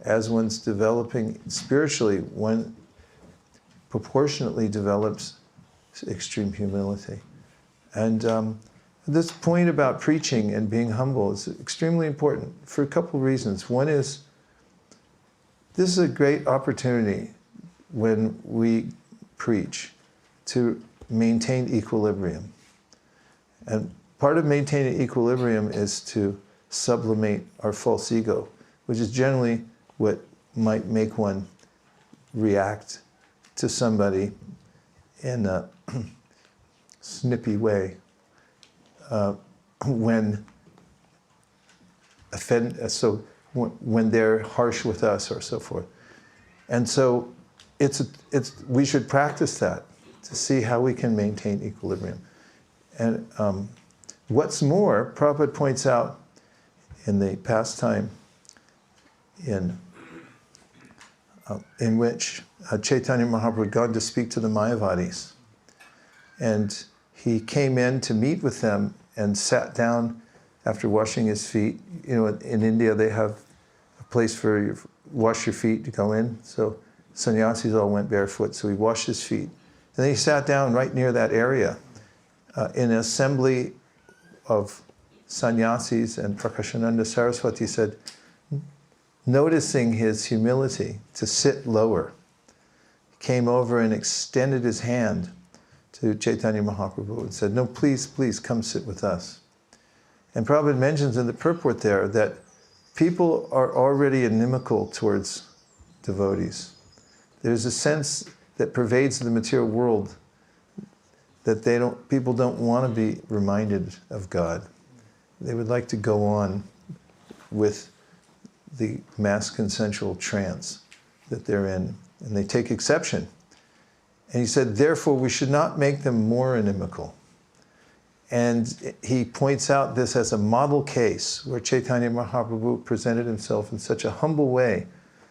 As one's developing spiritually, one proportionately develops extreme humility. And this point about preaching and being humble is extremely important for a couple of reasons. One is, this is a great opportunity when we preach to maintain equilibrium. And part of maintaining equilibrium is to sublimate our false ego, which is generally what might make one react to somebody in a snippy way when they're harsh with us or so forth. And so we should practice that to see how we can maintain equilibrium. And what's more, Prabhupada points out in the pastime in which Chaitanya Mahaprabhu had gone to speak to the Mayavadis. And he came in to meet with them and sat down after washing his feet. You know, in India they have a place for you wash your feet to go in. So sannyasis all went barefoot, so he washed his feet. And then he sat down right near that area in an assembly of sannyasis, and Prakashananda Saraswati said, noticing his humility to sit lower, came over and extended his hand to Chaitanya Mahaprabhu and said, no, please, please come sit with us. And Prabhupada mentions in the purport there that people are already inimical towards devotees. There's a sense that pervades the material world that people don't want to be reminded of God. They would like to go on with the mass consensual trance that they're in, and they take exception. And he said, therefore, we should not make them more inimical. And he points out this as a model case where Chaitanya Mahaprabhu presented himself in such a humble way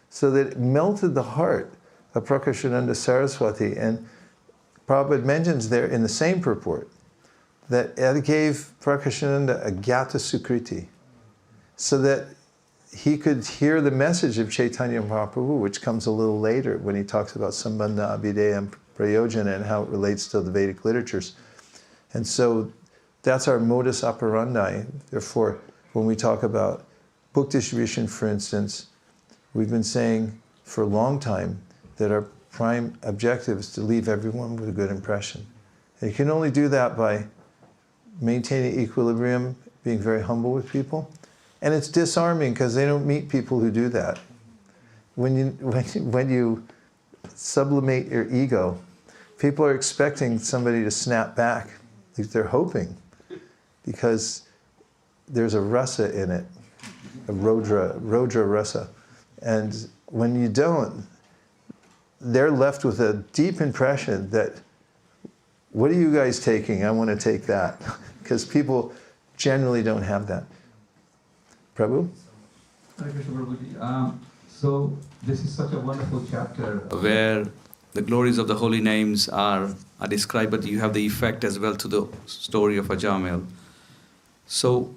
so that it melted the heart of Prakashananda Saraswati. And Prabhupada mentions there in the same purport that it gave Prakashananda a Gyata Sukriti so that he could hear the message of Chaitanya Mahaprabhu, which comes a little later when he talks about Sambandha, Abhideya, and Prayojana and how it relates to the Vedic literatures. And so that's our modus operandi. Therefore, when we talk about book distribution, for instance, we've been saying for a long time that our prime objective is to leave everyone with a good impression. And you can only do that by maintaining equilibrium, being very humble with people. And it's disarming because they don't meet people who do that. When you sublimate your ego, people are expecting somebody to snap back. They're hoping, because there's a rasa in it, a rodra rasa. And when you don't, they're left with a deep impression that, what are you guys taking? I want to take that. Because people generally don't have that. Prabhu? Hare Krishna, Prabhuji. So this is such a wonderful chapter where the glories of the holy names are described, but you have the effect as well to the story of Ajamil. So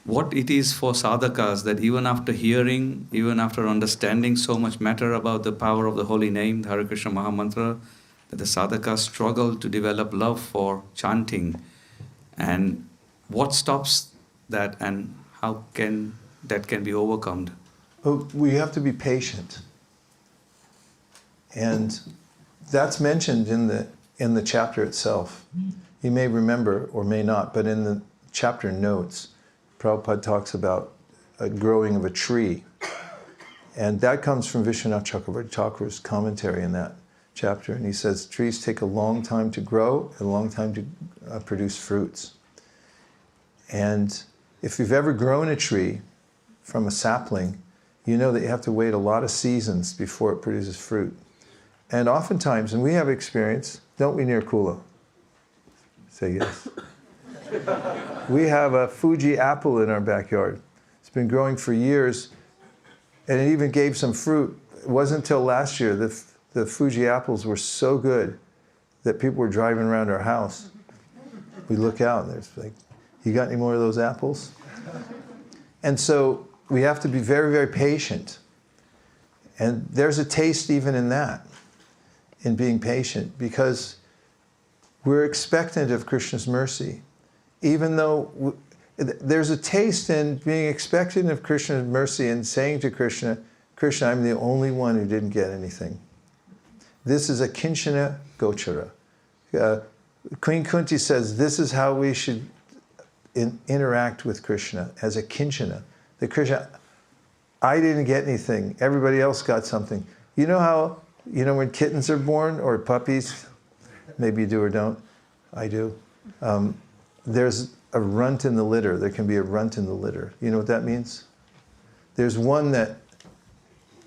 what it is for sadhakas that even after hearing, even after understanding so much matter about the power of the holy name, the Hare Krishna Mahamantra, that the sadhakas struggle to develop love for chanting. And what stops that, and how can that be overcome? Oh, we have to be patient. And that's mentioned in the chapter itself. You may remember, or may not, but in the chapter notes, Prabhupada talks about a growing of a tree. And that comes from Vishwanath Chakravarti Thakur's commentary in that chapter. And he says trees take a long time to grow, a long time to produce fruits. And if you've ever grown a tree from a sapling, you know that you have to wait a lot of seasons before it produces fruit. And oftentimes, and we have experience, don't we, near Kula? Say yes. We have a Fuji apple in our backyard. It's been growing for years, and it even gave some fruit. It wasn't until last year that the Fuji apples were so good that people were driving around our house. We look out, and there's like, you got any more of those apples? And so we have to be very, very patient. And there's a taste even in that, in being patient, because we're expectant of Krishna's mercy. Even though there's a taste in being expectant of Krishna's mercy and saying to Krishna, Krishna, I'm the only one who didn't get anything. This is a kinchana gochara. Queen Kunti says this is how we should interact with Krishna, as a kinchana. The Krishna, I didn't get anything. Everybody else got something. You know how, when kittens are born or puppies, maybe you do or don't, I do. There's a runt in the litter. There can be a runt in the litter. You know what that means? There's one that,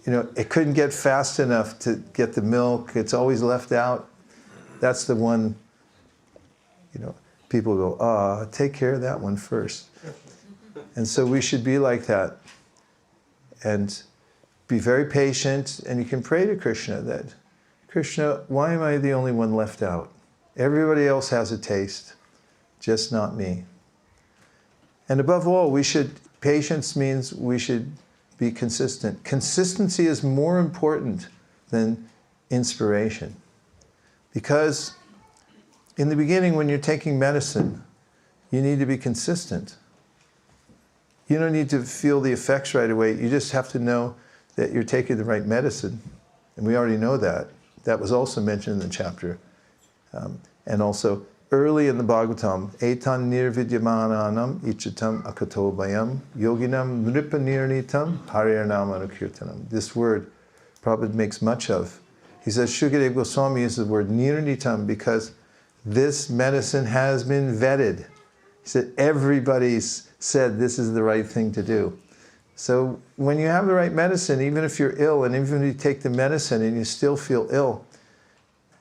it couldn't get fast enough to get the milk. It's always left out. That's the one, people go, take care of that one first. And so we should be like that and be very patient. And you can pray to Krishna that, Krishna, why am I the only one left out? Everybody else has a taste, just not me. And above all, patience means we should be consistent. Consistency is more important than inspiration. Because in the beginning, when you're taking medicine, you need to be consistent. You don't need to feel the effects right away. You just have to know that you're taking the right medicine. And we already know that. That was also mentioned in the chapter. And also, early in the Bhagavatam, Etan nirvidyamananam ichatam akato bayam yoginam nripanirnitam harirnam anukirtanam. This word Prabhupada makes much of. He says, Shukadeva Goswami uses the word nirnitam because this medicine has been vetted. He said, everybody's said this is the right thing to do. So when you have the right medicine, even if you're ill, and even if you take the medicine and you still feel ill,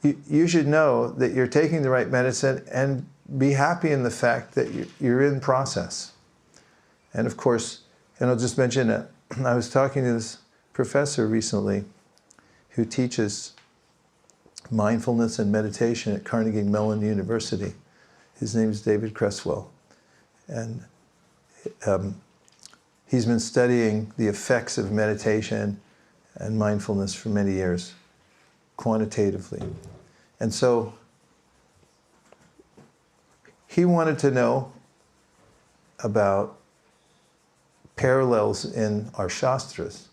you should know that you're taking the right medicine and be happy in the fact that you're in process. And of course, and I'll just mention that I was talking to this professor recently who teaches mindfulness and meditation at Carnegie Mellon University. His name is David Cresswell. And he's been studying the effects of meditation and mindfulness for many years, quantitatively. And so he wanted to know about parallels in our Shastras.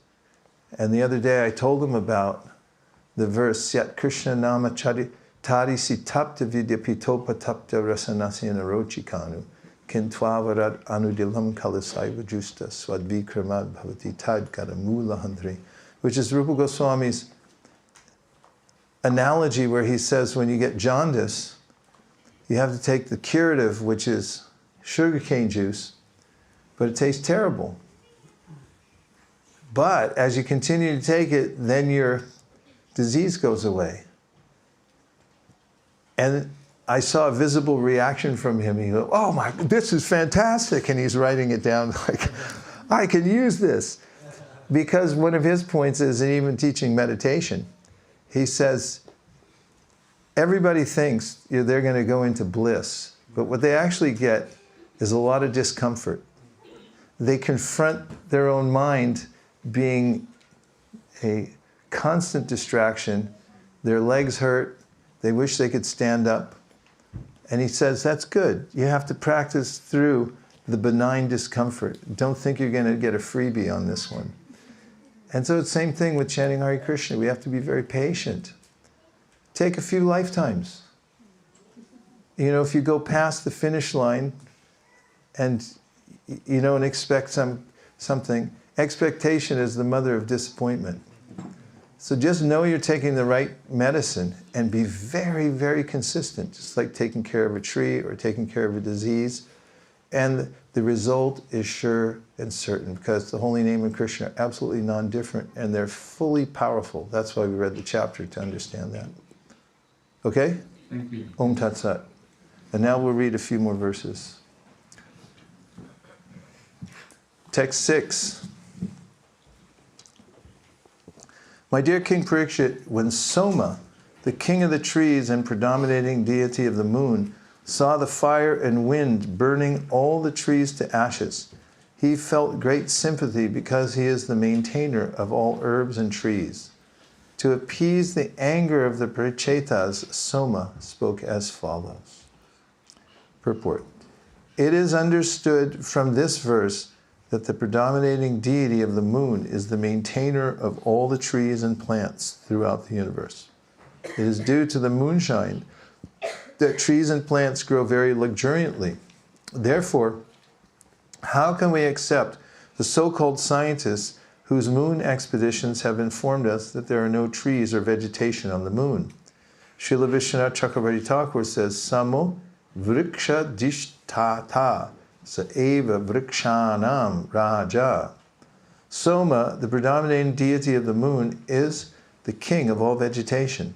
And the other day I told him about the verse, Yat Krishna Nama Tari Sitapta Vidya Pitopa Tapta Rasanasya Narochikanu Kintwavarat Anudilam Kalasaiva Justa Swadvikramad Bhavati Tad Karamula Handri, which is Rupa Goswami's analogy where he says when you get jaundice, you have to take the curative, which is sugarcane juice, but it tastes terrible. But as you continue to take it, then your disease goes away. And I saw a visible reaction from him. He goes, oh my, this is fantastic. And he's writing it down like, I can use this. Because one of his points is, in even teaching meditation, he says, everybody thinks they're going to go into bliss. But what they actually get is a lot of discomfort. They confront their own mind being a constant distraction. Their legs hurt. They wish they could stand up. And he says, that's good. You have to practice through the benign discomfort. Don't think you're going to get a freebie on this one. And so it's the same thing with chanting Hare Krishna. We have to be very patient. Take a few lifetimes. If you go past the finish line and and expect something, expectation is the mother of disappointment. So just know you're taking the right medicine and be very, very consistent, just like taking care of a tree or taking care of a disease. And the result is sure and certain because the holy name of Krishna are absolutely non-different and they're fully powerful. That's why we read the chapter, to understand that. Okay? Thank you. Om Tat Sat. And now we'll read a few more verses. Text 6. My dear King Parikshit, when Soma, the king of the trees and predominating deity of the moon, saw the fire and wind burning all the trees to ashes, he felt great sympathy because he is the maintainer of all herbs and trees. To appease the anger of the Prachetas, Soma spoke as follows. Purport. It is understood from this verse that the predominating deity of the moon is the maintainer of all the trees and plants throughout the universe. It is due to the moonshine that trees and plants grow very luxuriantly. Therefore, how can we accept the so-called scientists whose moon expeditions have informed us that there are no trees or vegetation on the moon? Srila Vishwanath Chakravarti Thakur says, Samo vriksha dishtata sa eva vrikshanam raja. Soma, the predominating deity of the moon, is the king of all vegetation.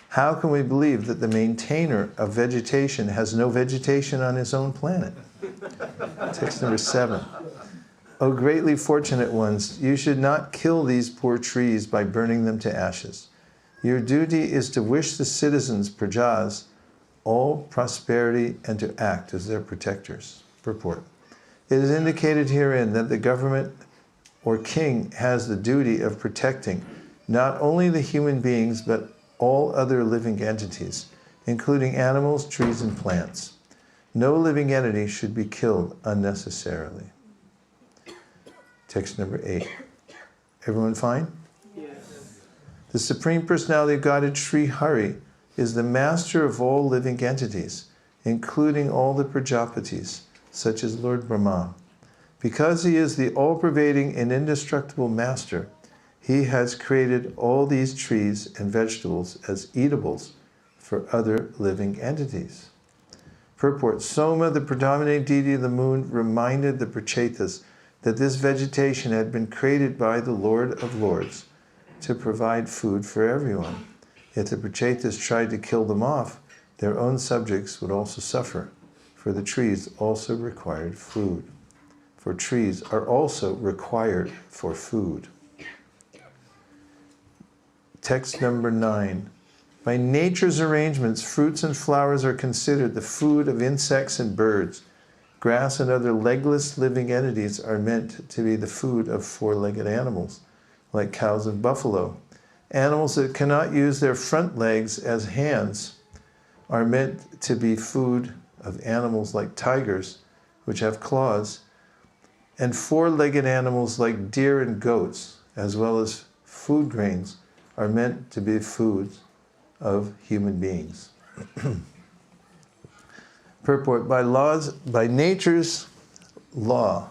How can we believe that the maintainer of vegetation has no vegetation on his own planet? Text number 7. O greatly fortunate ones, you should not kill these poor trees by burning them to ashes. Your duty is to wish the citizens, prajas, all prosperity and to act as their protectors. Purport. It is indicated herein that the government or king has the duty of protecting not only the human beings but all other living entities, including animals, trees, and plants. No living entity should be killed unnecessarily. Text number 8. Everyone fine? Yes. The Supreme Personality of Godhead, Sri Hari, is the master of all living entities, including all the Prajapatis, such as Lord Brahma. Because he is the all-pervading and indestructible master, he has created all these trees and vegetables as eatables for other living entities. Purport. Soma, the predominating deity of the moon, reminded the Prachetas that this vegetation had been created by the Lord of Lords to provide food for everyone. If the Prachetas tried to kill them off, their own subjects would also suffer, for the trees also required food. For trees are also required for food. Text number 9. By nature's arrangements, fruits and flowers are considered the food of insects and birds. Grass and other legless living entities are meant to be the food of four-legged animals, like cows and buffalo. Animals that cannot use their front legs as hands are meant to be food of animals like tigers, which have claws, and four-legged animals like deer and goats, as well as food grains, are meant to be foods of human beings. Purport. By nature's law,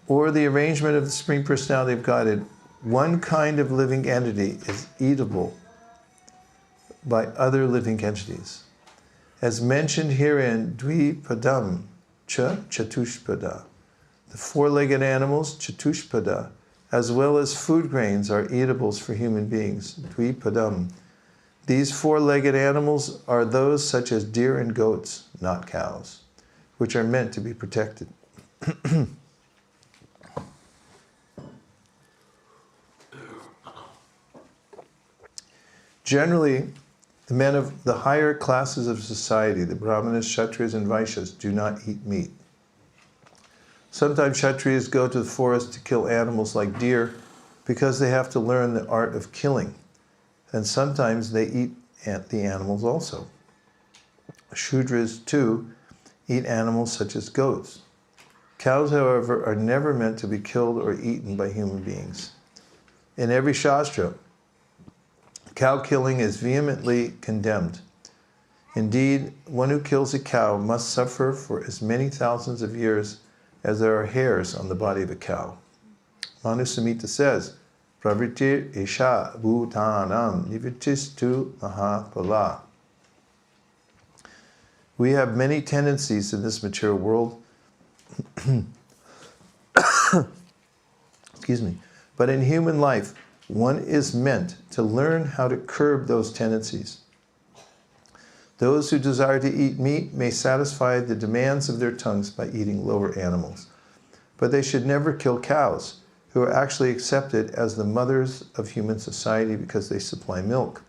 or the arrangement of the Supreme Personality of Godhead, one kind of living entity is eatable by other living entities. As mentioned herein, dvipadam cha chatushpada. The four-legged animals, chatushpada, as well as food grains, are eatables for human beings, dvipadam. These four-legged animals are those such as deer and goats, not cows, which are meant to be protected. Generally, the men of the higher classes of society, the Brahmanas, Kshatriyas, and Vaishyas, do not eat meat. Sometimes Kshatriyas go to the forest to kill animals like deer because they have to learn the art of killing. And sometimes they eat the animals also. Shudras, too, eat animals such as goats. Cows, however, are never meant to be killed or eaten by human beings. In every Shastra, cow killing is vehemently condemned. Indeed, one who kills a cow must suffer for as many thousands of years as there are hairs on the body of a cow. Manu Samhita says, Pravritir isha bhutanam nivitistu mahapala. We have many tendencies in this material world, excuse me, but in human life, one is meant to learn how to curb those tendencies. Those who desire to eat meat may satisfy the demands of their tongues by eating lower animals, but they should never kill cows, who are actually accepted as the mothers of human society because they supply milk.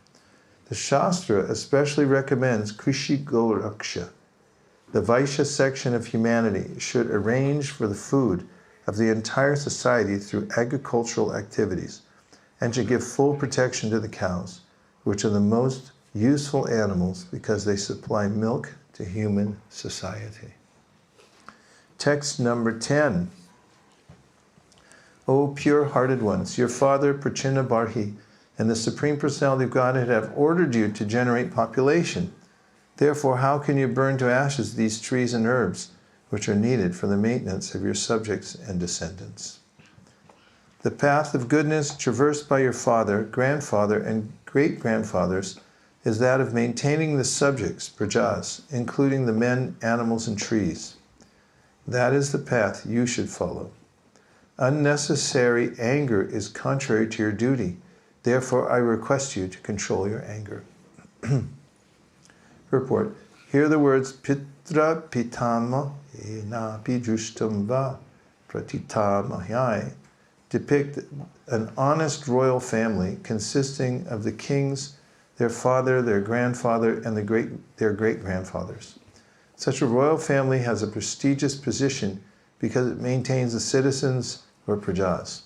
The Shastra especially recommends Krishi Goraksha. The Vaishya section of humanity should arrange for the food of the entire society through agricultural activities, and should give full protection to the cows, which are the most useful animals because they supply milk to human society. Text number 10. O pure-hearted ones, your father Prachina Barhi and the Supreme Personality of Godhead have ordered you to generate population. Therefore, how can you burn to ashes these trees and herbs which are needed for the maintenance of your subjects and descendants? The path of goodness traversed by your father, grandfather, and great-grandfathers is that of maintaining the subjects, prajas, including the men, animals, and trees. That is the path you should follow. Unnecessary anger is contrary to your duty. Therefore, I request you to control your anger. Purport. Hear the words Pitra Pitama Enapi Jushtam Va Pratita Mahyai depict an honest royal family consisting of the kings, their father, their grandfather, and their great-grandfathers. Such a royal family has a prestigious position because it maintains the citizens or prajas.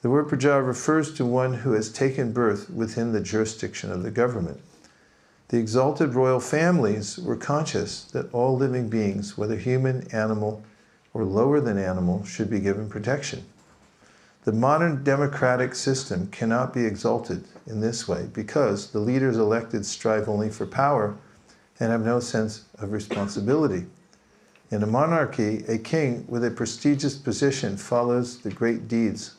The word praja refers to one who has taken birth within the jurisdiction of the government. The exalted royal families were conscious that all living beings, whether human, animal, or lower than animal, should be given protection. The modern democratic system cannot be exalted in this way because the leaders elected strive only for power and have no sense of responsibility. In a monarchy, a king with a prestigious position follows the great deeds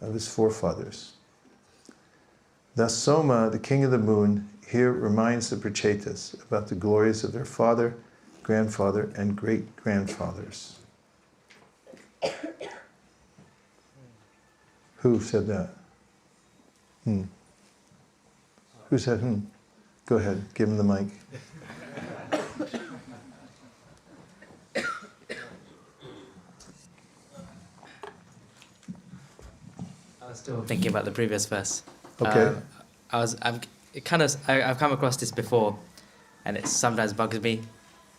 of his forefathers. Thus Soma, the king of the moon, here reminds the Prachetas about the glories of their father, grandfather, and great-grandfathers. Who said that? Who said Go ahead, give him the mic. I was still thinking about the previous verse. Okay. I've come across this before, and it sometimes bugs me.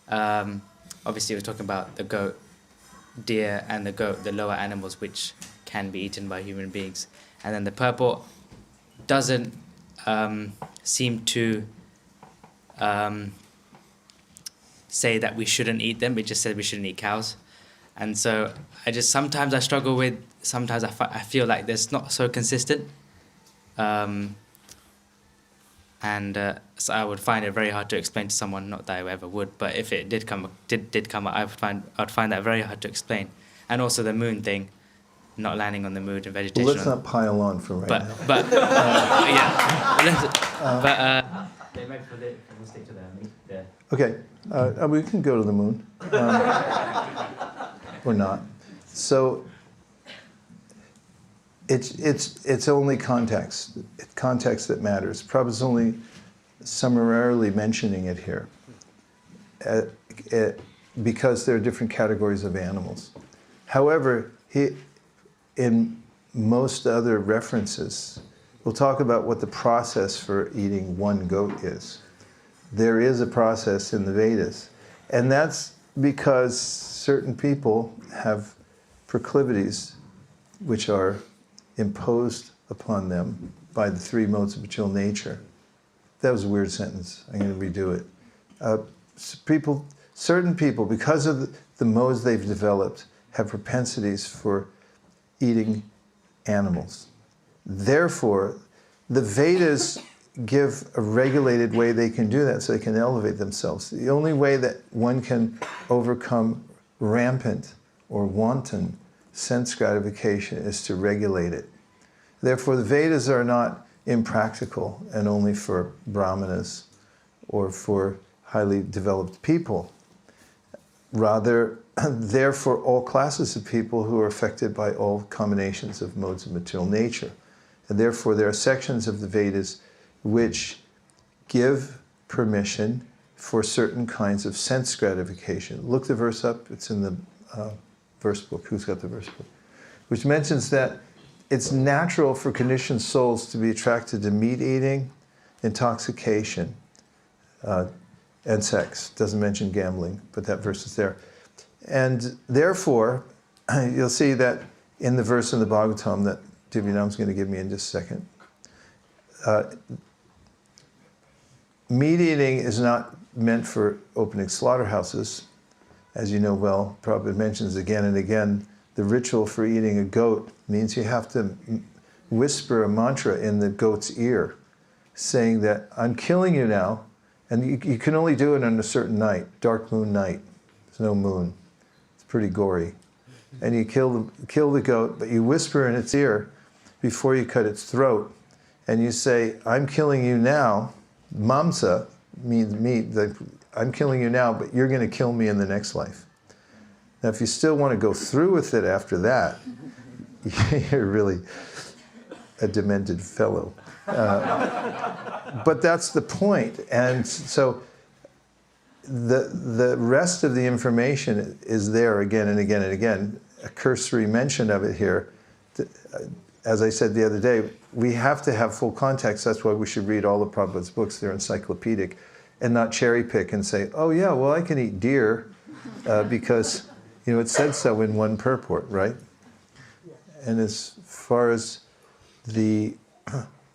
Obviously, we're talking about the goat, deer, and the goat, the lower animals which can be eaten by human beings, and then the purport doesn't seem to say that we shouldn't eat them. It just said we shouldn't eat cows, and so sometimes I struggle with. Sometimes I feel like it's not so consistent. So I would find it very hard to explain to someone, not that I ever would, but if it did come up, I would find that very hard to explain. And also the moon thing, not landing on the moon and vegetation. Well, let's not pile on for right now. Maybe we'll stick to that. Okay, we can go to the moon, or not. So it's only context that matters. Prabhupada's only summarily mentioning it here because there are different categories of animals. However, in most other references, we'll talk about what the process for eating one goat is. There is a process in the Vedas, and that's because certain people have proclivities which are imposed upon them by the three modes of material nature. That was a weird sentence. I'm going to redo it. Certain people, because of the modes they've developed, have propensities for eating animals. Therefore, the Vedas give a regulated way they can do that so they can elevate themselves. The only way that one can overcome rampant or wanton sense gratification is to regulate it. Therefore, the Vedas are not impractical and only for brahmanas or for highly developed people. Rather, they're for all classes of people who are affected by all combinations of modes of material nature. And therefore, there are sections of the Vedas which give permission for certain kinds of sense gratification. Look the verse up. It's in the verse book. Who's got the verse book? Which mentions that it's natural for conditioned souls to be attracted to meat eating, intoxication, and sex. Doesn't mention gambling, but that verse is there. And therefore, you'll see that in the verse in the Bhagavatam that Divyanam's going to give me in just a second. meat eating is not meant for opening slaughterhouses. As you know well, Prabhupada mentions again and again, the ritual for eating a goat means you have to whisper a mantra in the goat's ear, saying that I'm killing you now, and you can only do it on a certain night, dark moon night. There's no moon. It's pretty gory. And you kill the goat, but you whisper in its ear before you cut its throat, and you say, I'm killing you now. Mamsa means meat. I'm killing you now, but you're going to kill me in the next life. Now, if you still want to go through with it after that, you're really a demented fellow. But that's the point. And so the rest of the information is there again and again and again. A cursory mention of it here. As I said the other day, we have to have full context. That's why we should read all of Prabhupada's books. They're encyclopedic, and not cherry pick and say, oh yeah, well I can eat deer because it said so in one purport, right? And as far as the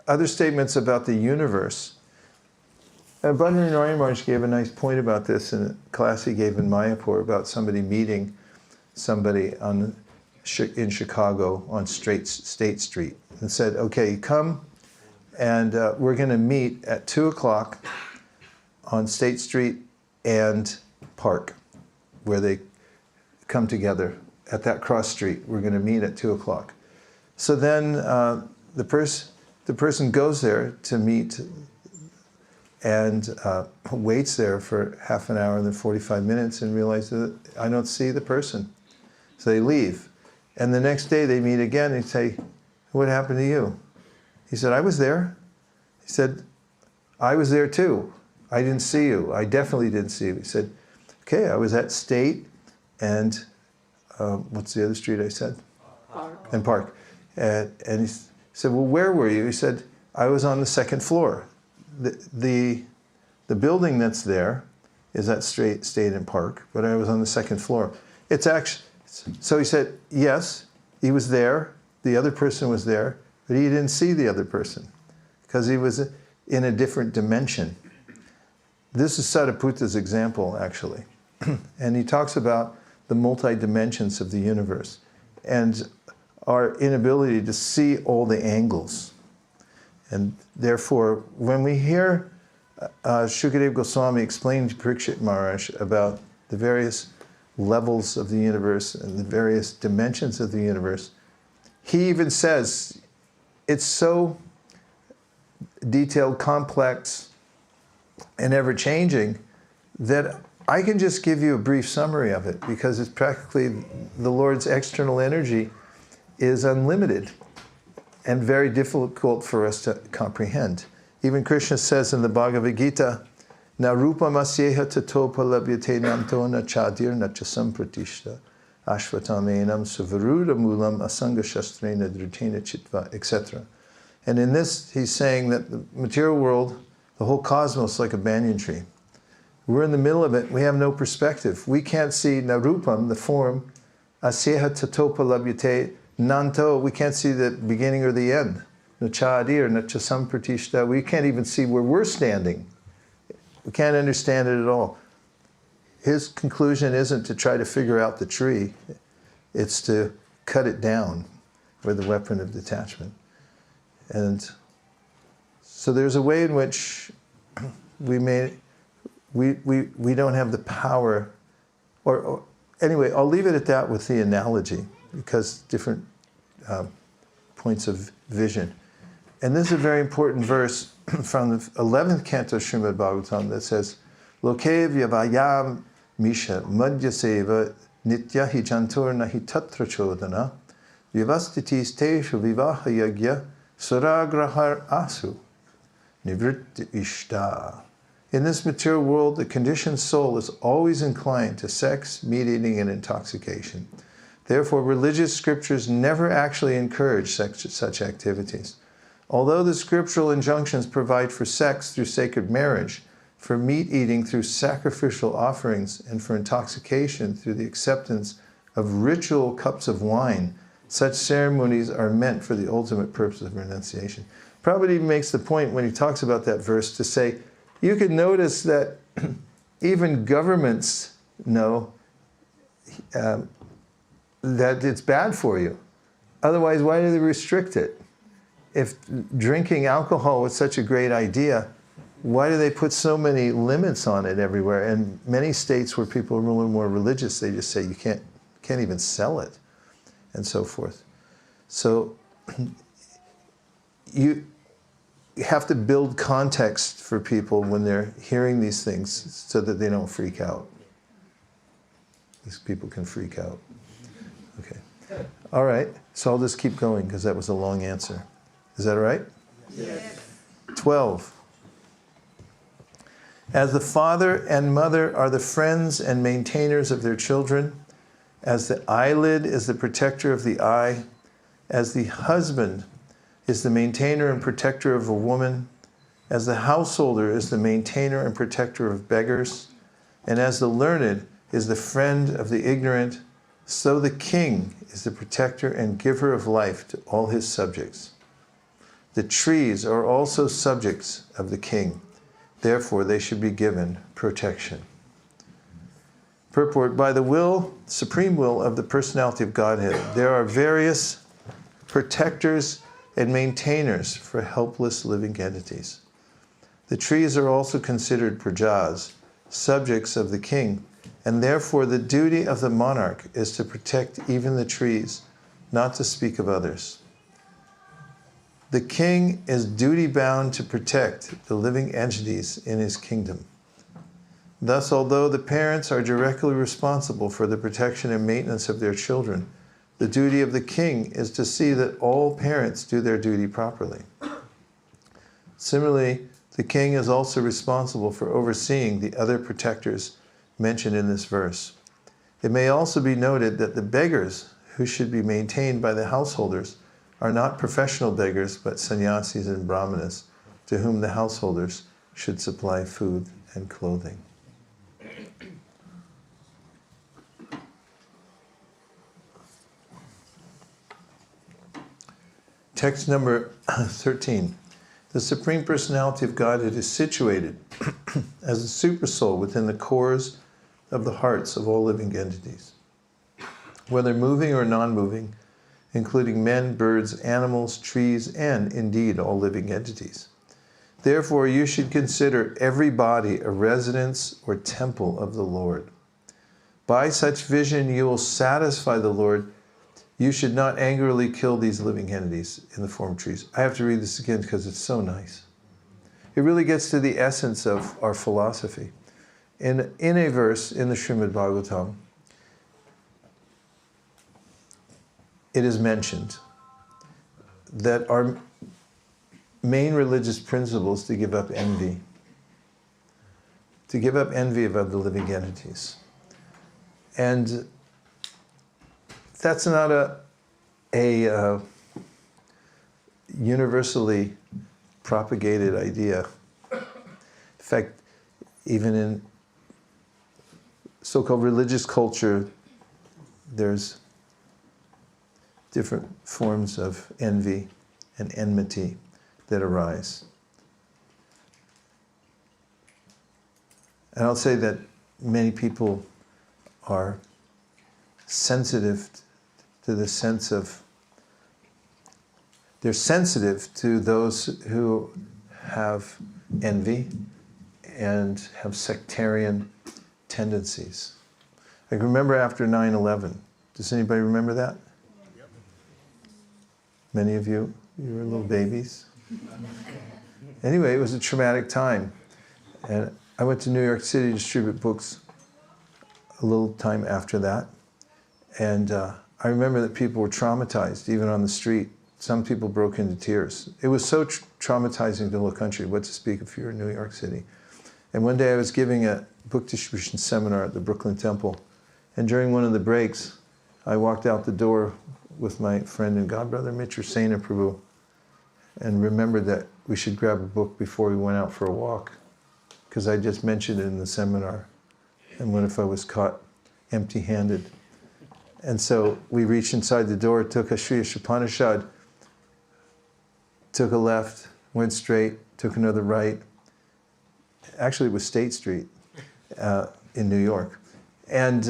other statements about the universe, Bhajans Yamaraj gave a nice point about this in a class he gave in Mayapur about somebody meeting somebody in Chicago on State Street and said, okay, come and we're going to meet at 2 o'clock on State Street and Park, where they come together at that cross street. We're going to meet at 2 o'clock. So then the person goes there to meet and waits there for half an hour and then 45 minutes and realizes that I don't see the person. So they leave. And the next day they meet again and say, what happened to you? He said, I was there. He said, I was there too. I didn't see you. I definitely didn't see you. He said, okay, I was at State and what's the other street I said? Park. And Park. And he said, well, where were you? He said, I was on the second floor. The building that's there is at State and Park, but I was on the second floor. It's actually, so he said, yes, he was there, the other person was there, but he didn't see the other person because he was in a different dimension. This is Sariputa's example, actually. And he talks about the multi-dimensions of the universe and our inability to see all the angles. And therefore, when we hear Shukadeva Goswami explain to Parikshit Maharaj about the various levels of the universe and the various dimensions of the universe, he even says it's so detailed, complex, and ever-changing that I can just give you a brief summary of it because it's practically the Lord's external energy is unlimited and very difficult for us to comprehend. Even Krishna says in the Bhagavad Gita, Na rupa masyeha tatopa labhyate namto na chadir na chasam pratishta ashvatamenam suvaruda mulam asanga shastrena dritena chitva, etc. And in this, he's saying that the material world, the whole cosmos, is like a banyan tree. We're in the middle of it. We have no perspective. We can't see narupam, the form, asyeha tatopa labhyate nanto. We can't see the beginning or the end. Nachadir, nachasam pratishta. We can't even see where we're standing. We can't understand it at all. His conclusion isn't to try to figure out the tree. It's to cut it down with the weapon of detachment. And so there's a way in which we don't have the power, or anyway, I'll leave it at that with the analogy, because different points of vision. And this is a very important verse from the 11th canto of Srimad Bhagavatam that says, Loke vyavayam misha madhyaseva nitya hi jantor nahi tatra chodana vyavastitis teshu vivaha yagya suragrahar asu nivritti ishta. In this material world, the conditioned soul is always inclined to sex, meat eating, and intoxication. Therefore, religious scriptures never actually encourage such activities. Although the scriptural injunctions provide for sex through sacred marriage, for meat eating through sacrificial offerings, and for intoxication through the acceptance of ritual cups of wine, such ceremonies are meant for the ultimate purpose of renunciation. Prabhupada even makes the point when he talks about that verse to say, you can notice that even governments know that it's bad for you. Otherwise, why do they restrict it? If drinking alcohol was such a great idea, why do they put so many limits on it everywhere? And many states where people are a little more religious, they just say you can't even sell it, and so forth. So you have to build context for people when they're hearing these things so that they don't freak out. These people can freak out. Okay. All right. So I'll just keep going because that was a long answer. Is that all right? Yes. 12. As the father and mother are the friends and maintainers of their children, as the eyelid is the protector of the eye, as the husband is the maintainer and protector of a woman, as the householder is the maintainer and protector of beggars, and as the learned is the friend of the ignorant, so the king is the protector and giver of life to all his subjects. The trees are also subjects of the king. Therefore, they should be given protection. Purport: by the will, supreme will of the personality of Godhead, there are various protectors and maintainers for helpless living entities. The trees are also considered prajas, subjects of the king, and therefore the duty of the monarch is to protect even the trees, not to speak of others. The king is duty-bound to protect the living entities in his kingdom. Thus, although the parents are directly responsible for the protection and maintenance of their children, the duty of the king is to see that all parents do their duty properly. Similarly, the king is also responsible for overseeing the other protectors mentioned in this verse. It may also be noted that the beggars who should be maintained by the householders are not professional beggars, but sannyasis and brahmanas, to whom the householders should supply food and clothing. Text number 13. The Supreme Personality of Godhead is situated as a supersoul within the cores of the hearts of all living entities, whether moving or non-moving, including men, birds, animals, trees, and indeed all living entities. Therefore, you should consider every body a residence or temple of the Lord. By such vision, you will satisfy the Lord. You should not angrily kill these living entities in the form of trees. I have to read this again because it's so nice. It really gets to the essence of our philosophy. In a verse in the Srimad Bhagavatam, it is mentioned that our main religious principle is to give up envy. To give up envy of other living entities. And that's not a universally propagated idea. In fact, even in so-called religious culture, there's different forms of envy and enmity that arise. And I'll say that many people are sensitive to the sense of, they're sensitive to those who have envy and have sectarian tendencies. I remember after 9/11. Does anybody remember that? Many of you were little babies. Anyway, it was a traumatic time. And I went to New York City to distribute books a little time after that. And I remember that people were traumatized, even on the street. Some people broke into tears. It was so traumatizing to the whole country, what to speak if you're in New York City. And one day I was giving a book distribution seminar at the Brooklyn Temple. And during one of the breaks, I walked out the door with my friend and godbrother, Mitra Sena Prabhu, and remembered that we should grab a book before we went out for a walk, because I just mentioned it in the seminar. And what if I was caught empty-handed? And so we reached inside the door, took a Sri Upanishad, took a left, went straight, took another right. Actually, it was State Street in New York. And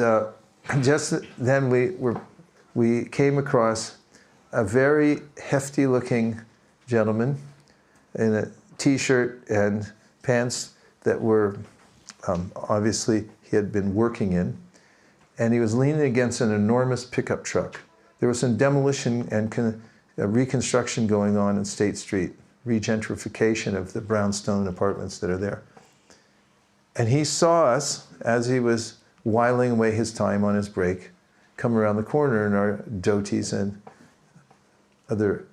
just then we came across a very hefty-looking gentleman in a T-shirt and pants that were obviously he had been working in, and he was leaning against an enormous pickup truck. There was some demolition and reconstruction going on in State Street, regentrification of the brownstone apartments that are there. And he saw us as he was whiling away his time on his break, come around the corner in our dhotis and other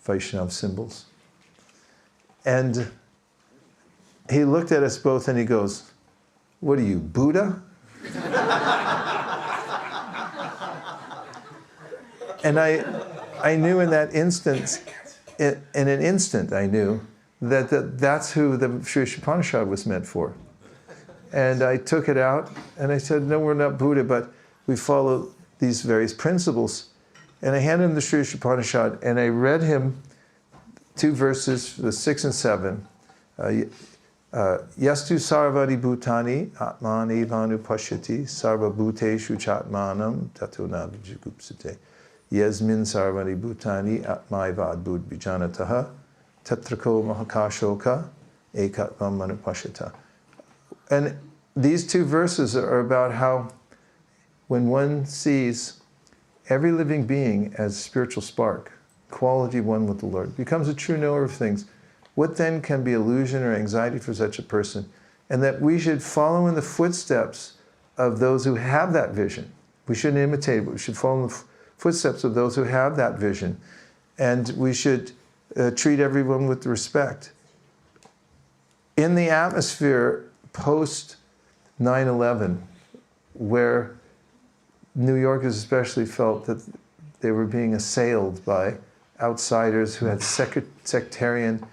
Vaishnav symbols. And he looked at us both and he goes, "What are you, Buddha?" And I knew in that instant, in an instant I knew that's who the Sri Upanishad was meant for. And I took it out and I said, "No, we're not Buddha, but we follow these various principles." And I handed him the Sri Upanishad and I read him 2 verses, the 6 and 7. Yastu sarvadi bhutani atmani vanu pashyati sarva bhuteshu chatmanam tato nabhijagupsate yasmin sarvadi bhutani atmaivad bhut vijanataha tatrako mahakashoka ekatvam manupashyata. And these 2 verses are about how when one sees every living being as spiritual spark, quality one with the Lord, becomes a true knower of things, what then can be illusion or anxiety for such a person? And that we should follow in the footsteps of those who have that vision. We shouldn't imitate it, but we should follow in the footsteps of those who have that vision. And we should treat everyone with respect. In the atmosphere post 9/11, where New Yorkers especially felt that they were being assailed by outsiders who had sectarian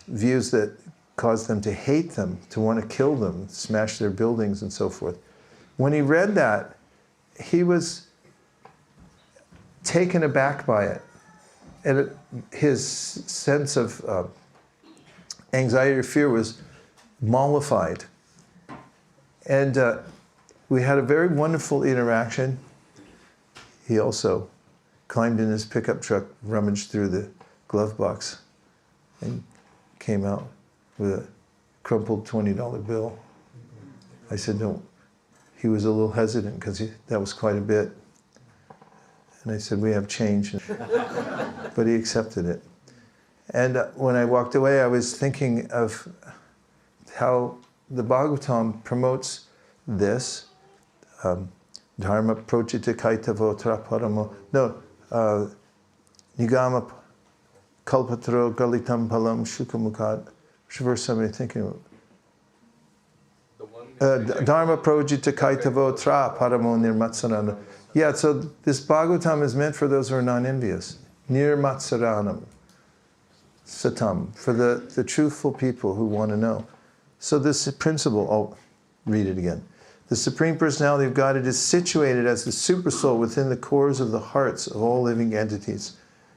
views that caused them to hate them, to want to kill them, smash their buildings and so forth. When he read that, he was taken aback by it. And his sense of anxiety or fear was mollified. And we had a very wonderful interaction. He also climbed in his pickup truck, rummaged through the glove box, and came out with a crumpled $20 bill. I said, "No." He was a little hesitant because that was quite a bit. And I said, "We have change." But he accepted it. And when I walked away, I was thinking of how the Bhagavatam promotes this. Dharma prochita kaitavo traparamo. No, nigama kalpatro galitam palam shukamukad. Which verse am I thinking of? Dharma projita kaitavo tra paramo nirmatsaranam. Yeah, so this Bhagavatam is meant for those who are non-envious. Nirmatsaranam. Satam. For the truthful people who want to know. So this principle, I'll read it again. The Supreme Personality of Godhead is situated as the Supersoul within the cores of the hearts of all living entities,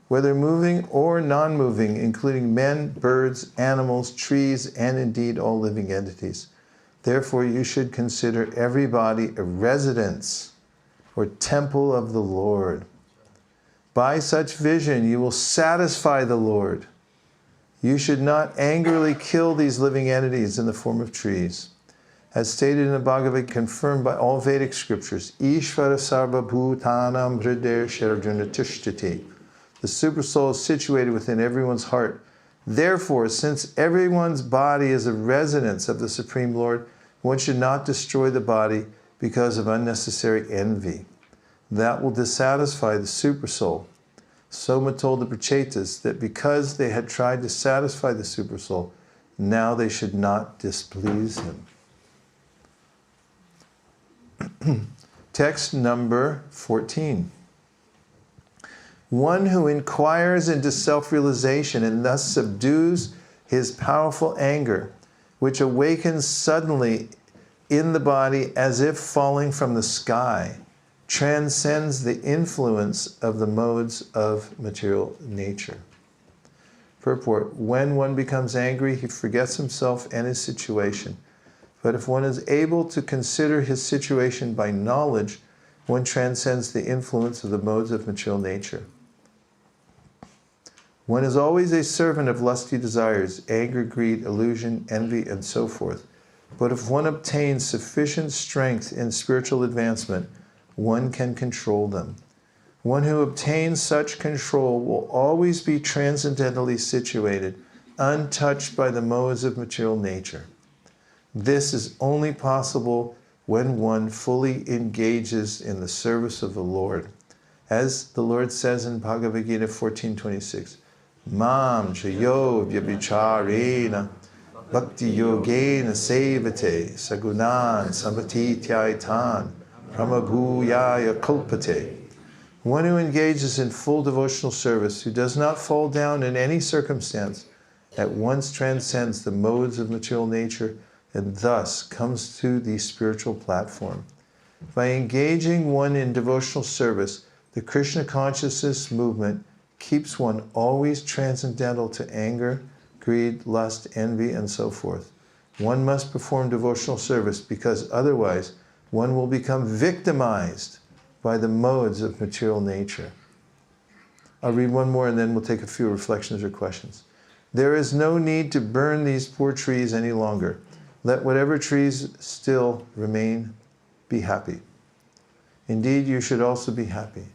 whether moving or non-moving, including men, birds, animals, trees, and indeed all living entities. Therefore, you should consider every body a residence or temple of the Lord. By such vision, you will satisfy the Lord. You should not angrily kill these living entities in the form of trees. As stated in the Bhagavad, confirmed by all Vedic scriptures, Ishvara sarva bhutanam hrider sharjuna tishtati. The Supersoul is situated within everyone's heart. Therefore, since everyone's body is a residence of the Supreme Lord, one should not destroy the body because of unnecessary envy. That will dissatisfy the Supersoul. Soma told the Prachetas that because they had tried to satisfy the Supersoul, now they should not displease him. Text number 14. One who inquires into self-realization and thus subdues his powerful anger, which awakens suddenly in the body as if falling from the sky, transcends the influence of the modes of material nature. Purport: when one becomes angry, he forgets himself and his situation. But if one is able to consider his situation by knowledge, one transcends the influence of the modes of material nature. One is always a servant of lusty desires, anger, greed, illusion, envy, and so forth. But if one obtains sufficient strength in spiritual advancement, one can control them. One who obtains such control will always be transcendentally situated, untouched by the modes of material nature. This is only possible when one fully engages in the service of the Lord. As the Lord says in Bhagavad Gita 14:26, Mam chayo vyabhicharena bhakti yogena sevate sagunan samatityaitan pramabhuyaya kalpate. One who engages in full devotional service, who does not fall down in any circumstance, at once transcends the modes of material nature and thus comes to the spiritual platform. By engaging one in devotional service, the Krishna consciousness movement keeps one always transcendental to anger, greed, lust, envy, and so forth. One must perform devotional service because otherwise one will become victimized by the modes of material nature. I'll read one more and then we'll take a few reflections or questions. There is no need to burn these poor trees any longer. Let whatever trees still remain be happy. Indeed, you should also be happy.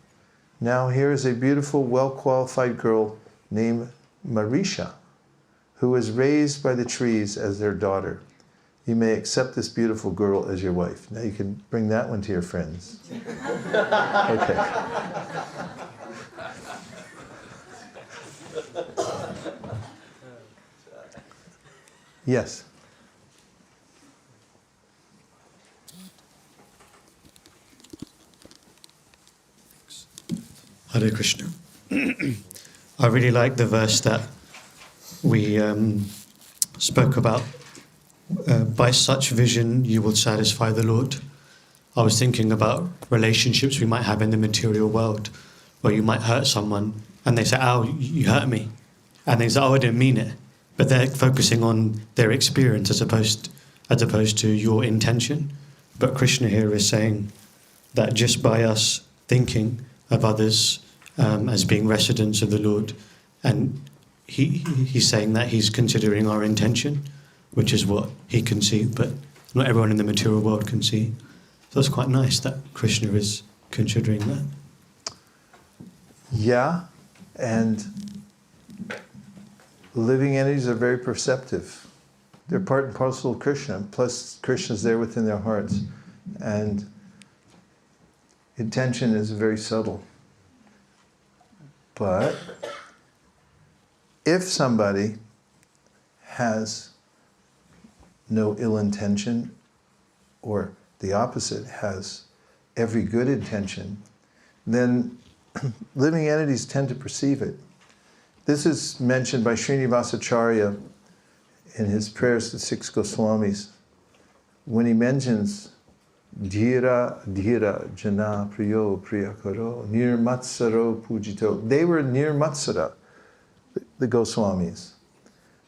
Now here is a beautiful, well-qualified girl named Marisha, who was raised by the trees as their daughter. You may accept this beautiful girl as your wife. Now you can bring that one to your friends. Okay. Yes. Hare Krishna. I really like the verse that we spoke about. By such vision you will satisfy the Lord. I was thinking about relationships we might have in the material world, where you might hurt someone and they say, "Ow, you hurt me," and they say, "Oh, I didn't mean it," but they're focusing on their experience as opposed to your intention. But Krishna here is saying that just by us thinking of others as being residents of the Lord, and he's saying that he's considering our intention, which is what he can see, but not everyone in the material world can see. So it's quite nice that Krishna is considering that. Yeah, and living entities are very perceptive. They're part and parcel of Krishna, plus Krishna's there within their hearts. And intention is very subtle. But if somebody has no ill intention, or the opposite, has every good intention, then living entities tend to perceive it. This is mentioned by Srinivasacharya in his prayers to six Goswamis, when he mentions Dhira Dhira Jana Priyo Priyakaro Nirmatsaro Pujito. They were Nirmatsara, the Goswamis.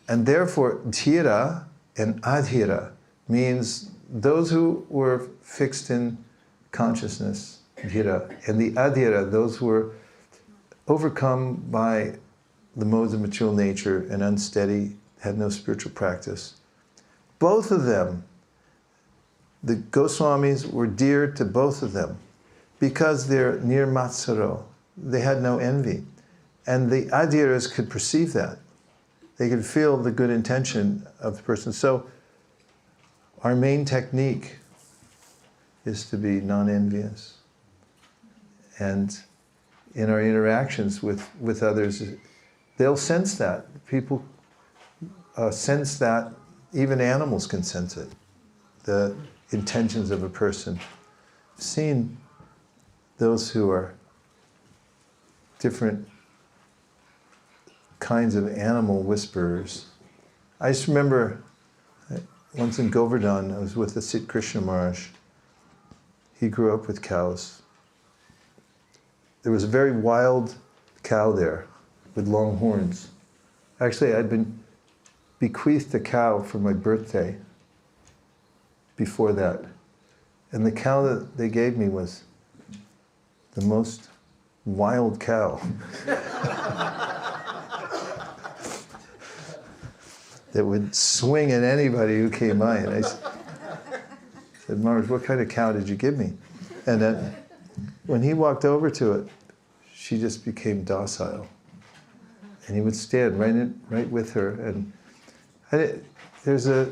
And therefore, Dhira and Adhira means those who were fixed in consciousness, Dhira, and the Adhira, those who were overcome by the modes of material nature and unsteady, had no spiritual practice. Both of them, the Goswamis were dear to both of them because they're nirmatsaro. They had no envy. And the Adhiras could perceive that. They could feel the good intention of the person. So our main technique is to be non-envious. And in our interactions with others, they'll sense that. People sense that. Even animals can sense it. The intentions of a person. I've seen those who are different kinds of animal whisperers. I just remember once in Govardhan, I was with the Sit Krishna Maharaj. He grew up with cows. There was a very wild cow there with long horns. Actually, I'd been bequeathed a cow for my birthday before that. And the cow that they gave me was the most wild cow. That would swing at anybody who came by. And I said, Mars, what kind of cow did you give me? And then when he walked over to it, she just became docile. And he would stand right with her. And there's a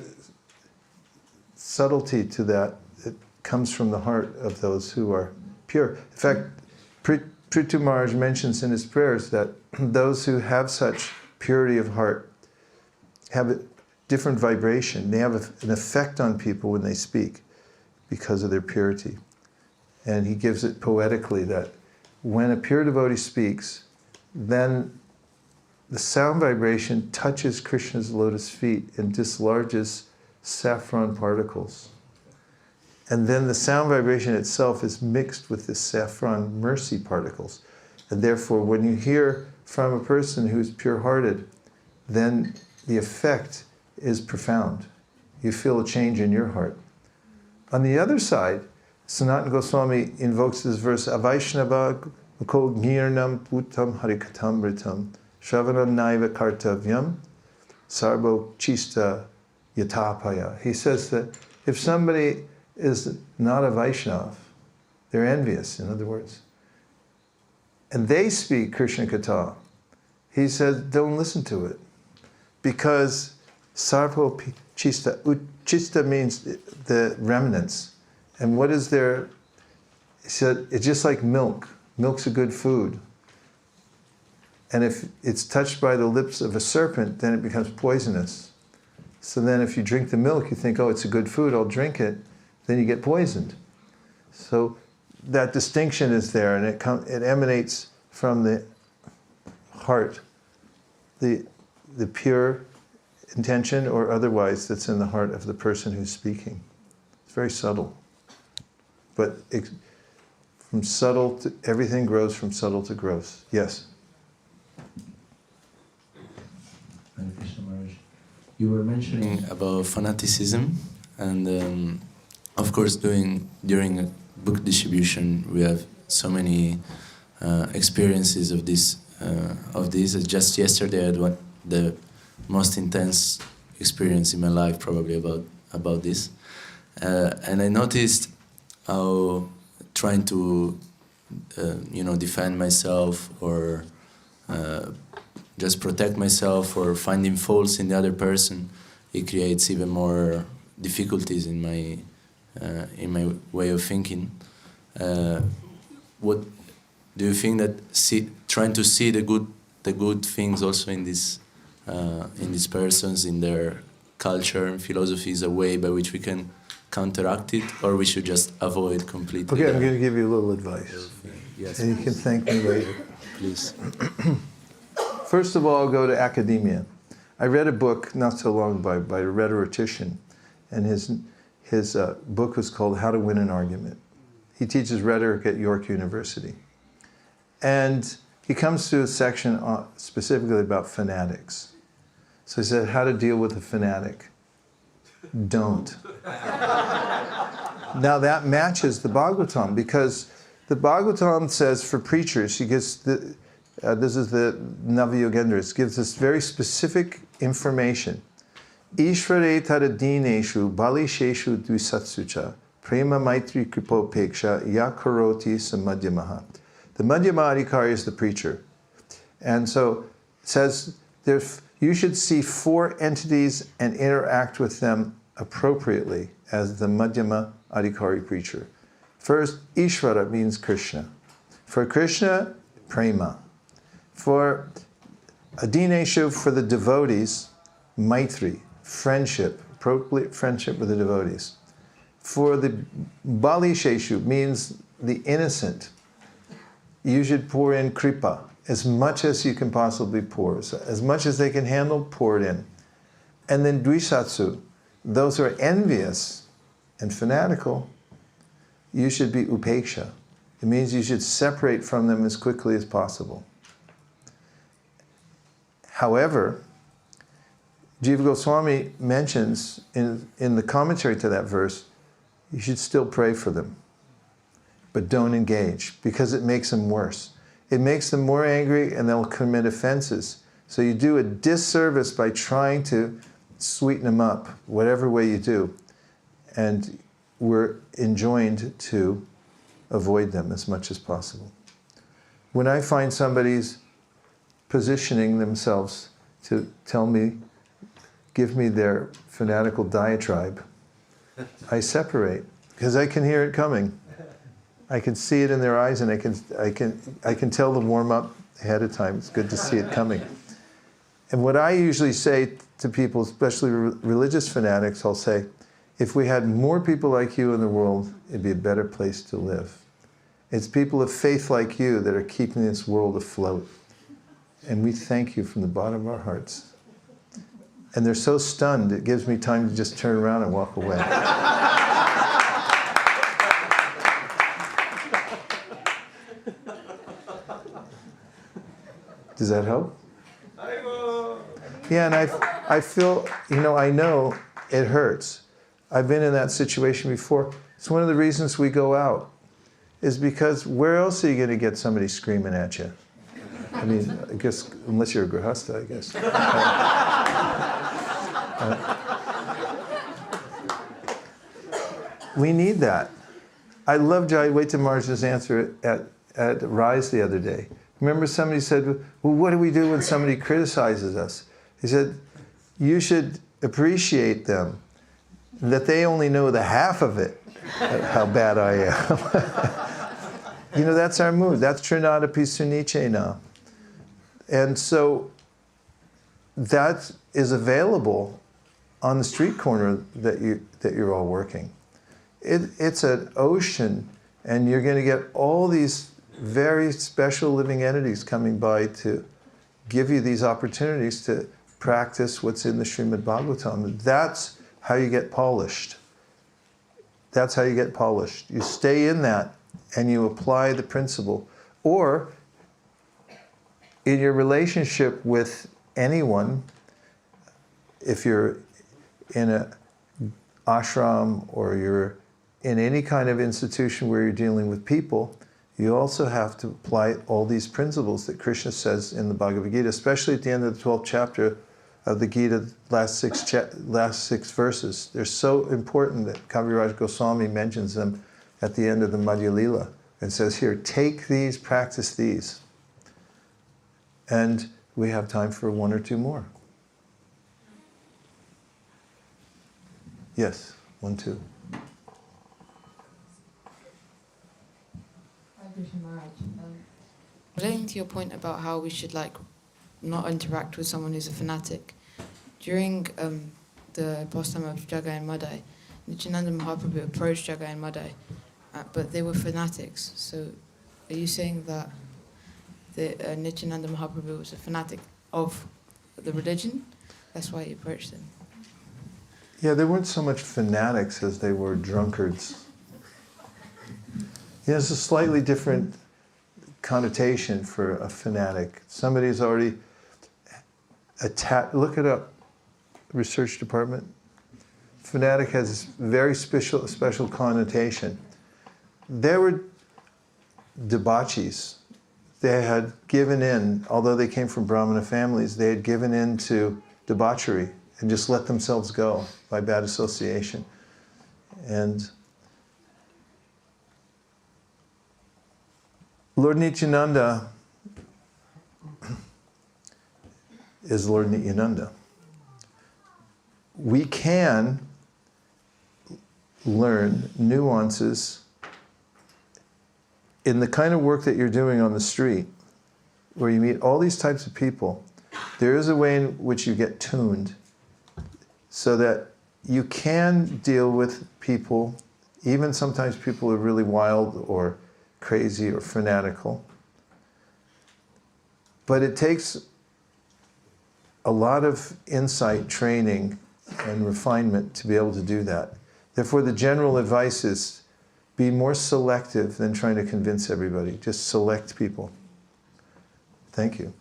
subtlety to that. It comes from the heart of those who are pure. In fact, Prithu Maharaj mentions in his prayers that those who have such purity of heart have a different vibration. They have an effect on people when they speak because of their purity. And he gives it poetically that when a pure devotee speaks, then the sound vibration touches Krishna's lotus feet and dislodges saffron particles. And then the sound vibration itself is mixed with the saffron mercy particles. And therefore, when you hear from a person who's pure-hearted, then the effect is profound. You feel a change in your heart. On the other side, Sanatana Goswami invokes this verse, Avaishnava ko girnam putam harikatam ritam shravana naiva kartavyam sarvo chista yatapaya. He says that if somebody is not a Vaishnav, they're envious, in other words, and they speak Krishna Katha, he says, don't listen to it. Because sarvo chista, chista means the remnants. And what is there? He said, it's just like milk. Milk's a good food. And if it's touched by the lips of a serpent, then it becomes poisonous. So then if you drink the milk, you think, oh, it's a good food, I'll drink it. Then you get poisoned. So that distinction is there, and it emanates from the heart, the pure intention or otherwise that's in the heart of the person who's speaking. It's very subtle. But from subtle to, everything grows from subtle to gross. Yes? Hare Krishna Maharaj. You were mentioning about fanaticism, and of course during a book distribution we have so many experiences of this. Just yesterday I had the most intense experience in my life probably about this. And I noticed how trying to defend myself or just protect myself or finding faults in the other person, it creates even more difficulties in my way of thinking. What do you think that trying to see the good things also in these persons, in their culture and philosophy, is a way by which we can counteract it, or we should just avoid completely? Okay, I'm going to give you a little advice. Yes. And you can thank me later. Please. First of all, go to academia. I read a book not so long by a rhetorician, and his book was called How to Win an Argument. He teaches rhetoric at York University. And he comes to a section specifically about fanatics. So he said, how to deal with a fanatic. Don't. Now that matches the Bhagavatam, because the Bhagavatam says for preachers, he gives this is the Navayogendra, it gives us very specific information. Ishvare taradineshu balisheshu dvisatsucha prema maitri kripopeksha yakaroti samadhyamaha. The Madhyama Adhikari is the preacher. And so it says you should see 4 entities and interact with them appropriately as the Madhyama Adhikari preacher. First, Ishvara means Krishna. For Krishna, prema. For Adineshu, for the devotees, maitri, friendship, appropriate friendship with the devotees. For the balisheshu, means the innocent. You should pour in kripa, as much as you can possibly pour. So as much as they can handle, pour it in. And then dvisatsu, those who are envious and fanatical, you should be upeksha. It means you should separate from them as quickly as possible. However, Jiva Goswami mentions in the commentary to that verse, you should still pray for them, but don't engage, because it makes them worse. It makes them more angry and they'll commit offenses. So you do a disservice by trying to sweeten them up, whatever way you do. And we're enjoined to avoid them as much as possible. When I find somebody's positioning themselves to tell me, give me their fanatical diatribe, I separate, because I can hear it coming. I can see it in their eyes, and I can tell them warm up ahead of time. It's good to see it coming. And what I usually say to people, especially religious fanatics, I'll say, if we had more people like you in the world, it'd be a better place to live. It's people of faith like you that are keeping this world afloat. And we thank you from the bottom of our hearts. And they're so stunned, it gives me time to just turn around and walk away. Does that help? Yeah, and I feel, I know it hurts. I've been in that situation before. It's one of the reasons we go out, is because where else are you going to get somebody screaming at you? I mean, I guess, unless you're a grihasta, I guess. We need that. I love Jai Yamaraj's answer at Rise the other day. Remember somebody said, well, what do we do when somebody criticizes us? He said, you should appreciate them, that they only know the half of it, how bad I am. That's our mood. That's Trinada Pisunichena. And so that is available on the street corner that you're all working. It's an ocean, and you're going to get all these very special living entities coming by to give you these opportunities to practice what's in the Srimad Bhagavatam. That's how you get polished. That's how you get polished. You stay in that and you apply the principle. Or in your relationship with anyone, if you're in an ashram or you're in any kind of institution where you're dealing with people, you also have to apply all these principles that Krishna says in the Bhagavad Gita, especially at the end of the 12th chapter of the Gita, last six verses. They're so important that Kaviraj Goswami mentions them at the end of the Madhya Lila and says, here, take these, practice these. And we have time for one or two more. Yes, 1, 2. Relating to your point about how we should not interact with someone who's a fanatic, during the pastime of Jagai and Madai, Nityananda Mahaprabhu approached Jagai and Madai, but they were fanatics. So, are you saying that Nityananda Mahaprabhu was a fanatic of the religion? That's why he approached them. Yeah, they weren't so much fanatics as they were drunkards. It's a slightly different connotation for a fanatic. Somebody's already attacked. Look it up, research department. Fanatic has this very special connotation. They were debauchees. They had given in, although they came from Brahmana families, they had given in to debauchery and just let themselves go by bad association. And Lord Nityananda is Lord Nityananda. We can learn nuances in the kind of work that you're doing on the street, where you meet all these types of people. There is a way in which you get tuned so that you can deal with people, even sometimes people who are really wild or crazy or fanatical. But it takes a lot of insight, training, and refinement to be able to do that. Therefore, the general advice is be more selective than trying to convince everybody. Just select people. Thank you.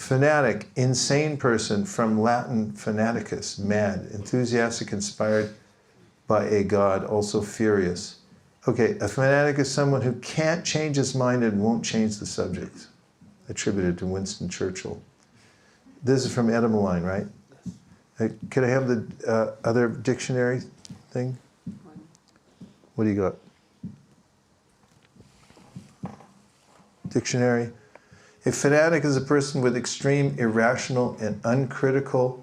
Fanatic, insane person, from Latin fanaticus, mad, enthusiastic, inspired by a god, also furious. Okay, a fanatic is someone who can't change his mind and won't change the subject, attributed to Winston Churchill. This is from Etymoline, right? Could I have the other dictionary thing? What do you got? Dictionary. A fanatic is a person with extreme irrational and uncritical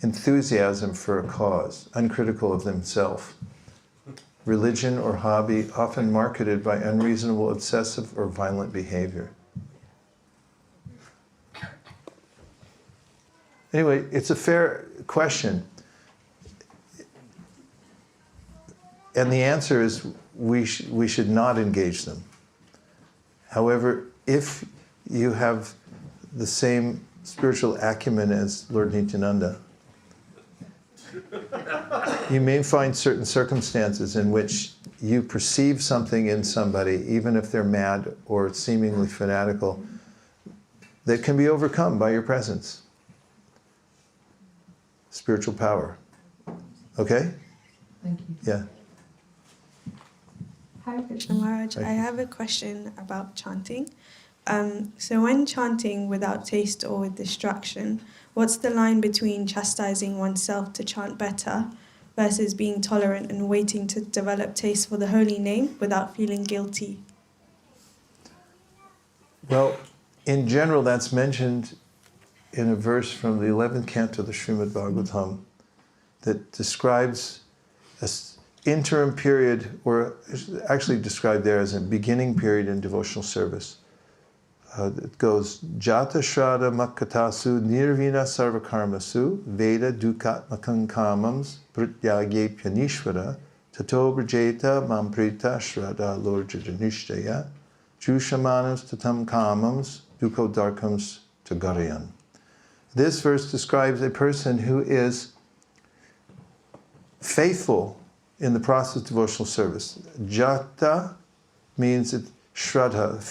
enthusiasm for a cause, uncritical of themselves. Religion or hobby, often marketed by unreasonable, obsessive, or violent behavior. Anyway, it's a fair question. And the answer is we should not engage them. However, if you have the same spiritual acumen as Lord Nityananda, you may find certain circumstances in which you perceive something in somebody, even if they're mad or seemingly fanatical, that can be overcome by your presence. Spiritual power. Okay? Thank you. Yeah. Hi, Krishna Maharaj. I have a question about chanting. So when chanting without taste or with distraction, what's the line between chastising oneself to chant better versus being tolerant and waiting to develop taste for the holy name without feeling guilty? Well, in general, that's mentioned in a verse from the 11th canto of the Srimad Bhagavatam that describes an interim period, or actually described there as a beginning period in devotional service. It goes, Jata Shraddha Makkatasu Nirvina Sarvakarmasu Veda Dukatmakam Kamams Pratyage Pyanishvara Tato Brajeta Mamprita Shraddha Lorjajanishtaya Jushamanams Tatam Kamams Duko Darkams Tagarayan. This verse describes a person who is faithful in the process of devotional service. Jata means it, Shraddha.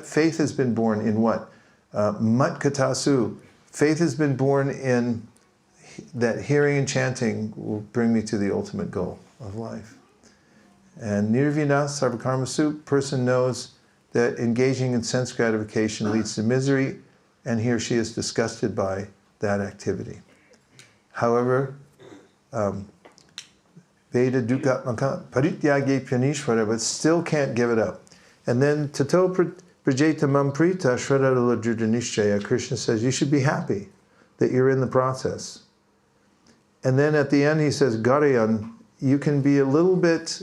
Faith has been born in what? Matkatasu. Faith has been born in that hearing and chanting will bring me to the ultimate goal of life. And Nirvina Sarvakarmasu, person knows that engaging in sense gratification leads to misery, and he or she is disgusted by that activity. However, Veda Dukkha Parityage Pyanishvara, but still can't give it up. And then Tato Prajeta Mamprita Shraddha Lajurdanishjaya, Krishna says, you should be happy that you're in the process. And then at the end he says, Garayan, you can be a little bit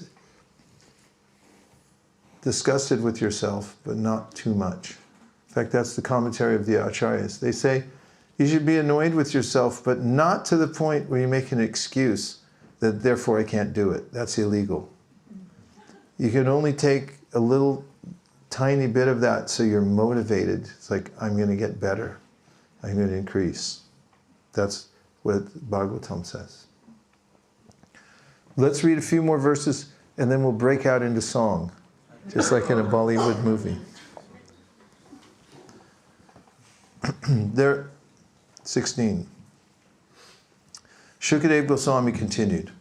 disgusted with yourself, but not too much. In fact, that's the commentary of the Acharyas. They say, you should be annoyed with yourself, but not to the point where you make an excuse that therefore I can't do it. That's illegal. You can only take a little tiny bit of that so you're motivated. It's like, I'm going to get better. I'm going to increase. That's what Bhagavatam says. Let's read a few more verses and then we'll break out into song, just like in a Bollywood movie. There, 16. Shukadev Goswami continued.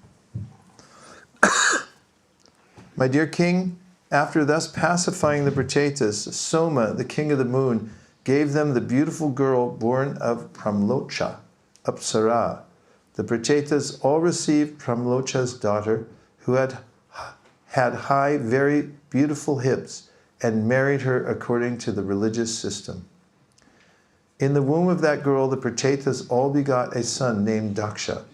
My dear king, after thus pacifying the Prachetas, Soma, the king of the moon, gave them the beautiful girl born of Pramlocha, Apsara. The Prachetas all received Pramlocha's daughter, who had high, very beautiful hips, and married her according to the religious system. In the womb of that girl, the Prachetas all begot a son named Daksha,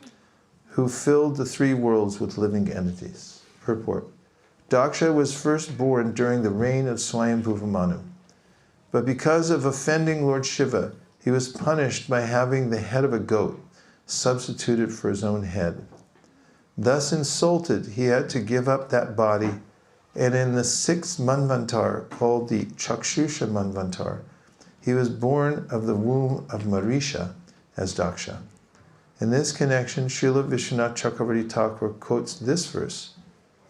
who filled the three worlds with living entities. Purport. Daksha was first born during the reign of Swayambhuva Manu. But because of offending Lord Shiva, he was punished by having the head of a goat substituted for his own head. Thus insulted, he had to give up that body, and in the sixth Manvantar, called the Chakshusha Manvantar, he was born of the womb of Marisha as Daksha. In this connection, Srila Vishwanath Chakravarti Thakur quotes this verse,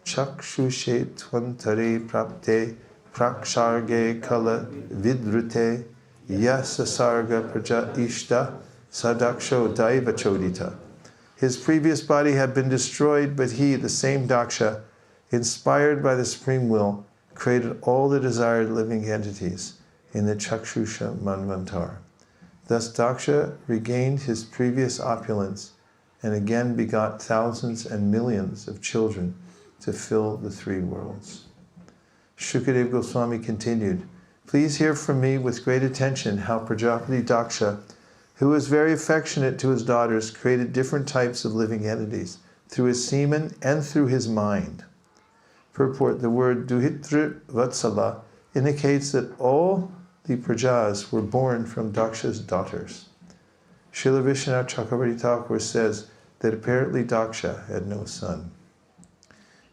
Chakshushe tvantare prapte praksharge kala vidrute Yasa Sarga Praja Ishta Sadaksho Daiva Chodita. His previous body had been destroyed, but he, the same Daksha, inspired by the Supreme Will, created all the desired living entities in the Chakshusha Manvantar. Thus Daksha regained his previous opulence and again begot thousands and millions of children to fill the three worlds. Shukadeva Goswami continued, please hear from me with great attention how Prajapati Daksha, who was very affectionate to his daughters, created different types of living entities through his semen and through his mind. Purport, the word Duhitra Vatsala indicates that all the Prajas were born from Daksha's daughters. Srila Vishwanath Chakravarti Thakur says that apparently Daksha had no son.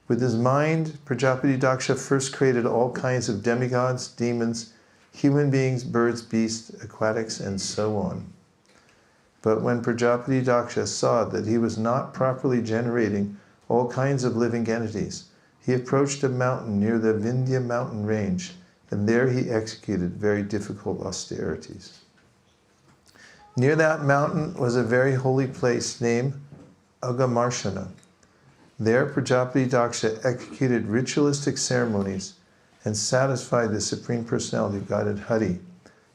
With his mind, Prajapati Daksha first created all kinds of demigods, demons, human beings, birds, beasts, aquatics, and so on. But when Prajapati Daksha saw that he was not properly generating all kinds of living entities, he approached a mountain near the Vindhya mountain range, and there he executed very difficult austerities. Near that mountain was a very holy place named Agamarshana. There Prajapati Daksha executed ritualistic ceremonies and satisfied the Supreme Personality of Godhead Hari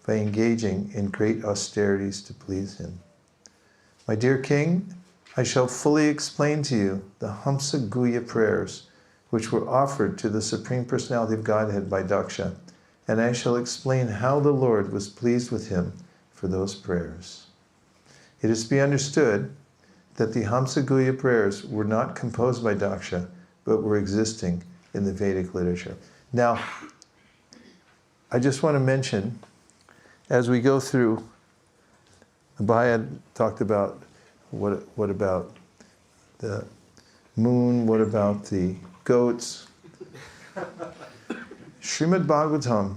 by engaging in great austerities to please him. My dear King, I shall fully explain to you the Hamsa Guhya prayers which were offered to the Supreme Personality of Godhead by Daksha, and I shall explain how the Lord was pleased with him for those prayers. It is to be understood that the Hamsa Guhya prayers were not composed by Daksha, but were existing in the Vedic literature. Now, I just want to mention, as we go through, Abhaya talked about what about the moon, what about the goats. Srimad Bhagavatam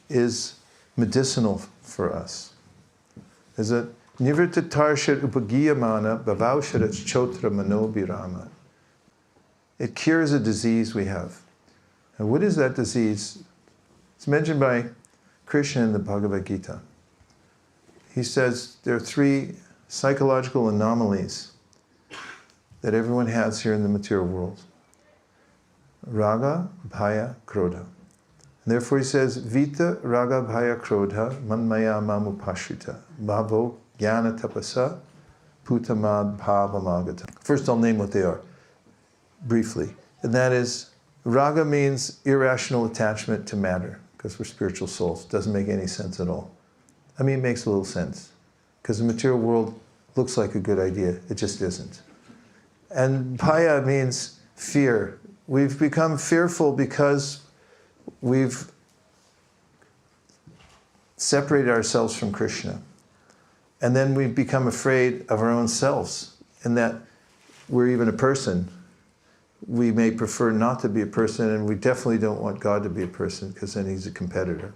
is medicinal for us. Is it Nivritta Tarshat Upagiyamana Bhavaushadach Chotra Manobirama? It cures a disease we have. And what is that disease? It's mentioned by Krishna in the Bhagavad Gita. He says there are 3 psychological anomalies that everyone has here in the material world. Raga, Bhaya, Krodha. And therefore he says, Vita, Raga, Bhaya, Krodha, Manmaya, Mamupashrita, Bhavo, Jnana, Tapasa, Putamad, Bhavamagata. First I'll name what they are, briefly. And that is, Raga means irrational attachment to matter, because we're spiritual souls. It doesn't make any sense at all. I mean, it makes a little sense, because the material world looks like a good idea. It just isn't. And Bhaya means fear. We've become fearful because we've separated ourselves from Krishna. And then we become afraid of our own selves, and that we're even a person. We may prefer not to be a person, and we definitely don't want God to be a person, because then he's a competitor.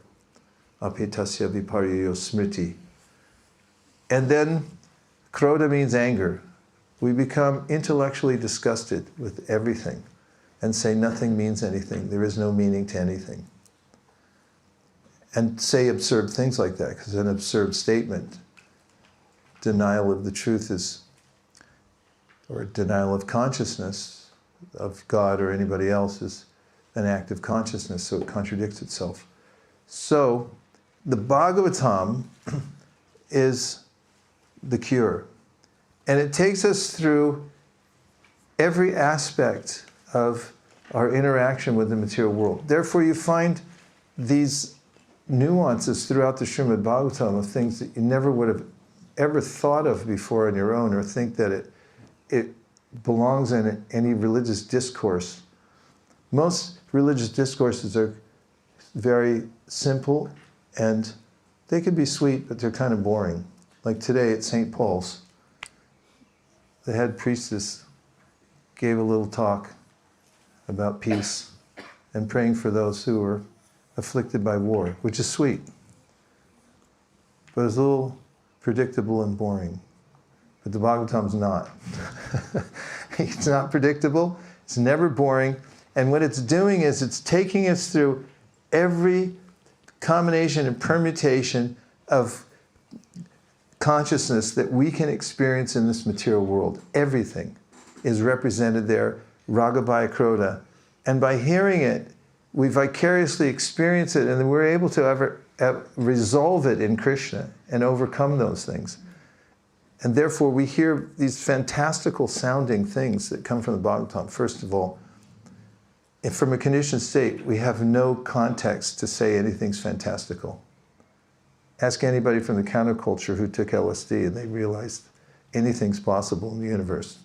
Apetasya viparyo smriti. And then Krodha means anger. We become intellectually disgusted with everything and say nothing means anything. There is no meaning to anything. And say absurd things like that, because an absurd statement, denial of the truth is, or denial of consciousness of God or anybody else is an act of consciousness, so it contradicts itself. So the Bhagavatam is the cure. And it takes us through every aspect of our interaction with the material world. Therefore, you find these nuances throughout the Srimad Bhagavatam of things that you never would have ever thought of before on your own, or think that it belongs in any religious discourse. Most religious discourses are very simple, and they can be sweet, but they're kind of boring. Like today at St. Paul's, the head priestess gave a little talk about peace and praying for those who were afflicted by war, which is sweet. But it's a little predictable and boring. But the Bhagavatam's not. It's not predictable, it's never boring, And what it's doing is it's taking us through every combination and permutation of consciousness that we can experience in this material world. Everything is represented there, raga, bhaya, krodha. And by hearing it, we vicariously experience it, and then we're able to resolve it in Krishna and overcome those things. And therefore we hear these fantastical sounding things that come from the Bhagavatam. First of all, if from a conditioned state, we have no context to say anything's fantastical. Ask anybody from the counterculture who took LSD and they realized anything's possible in the universe.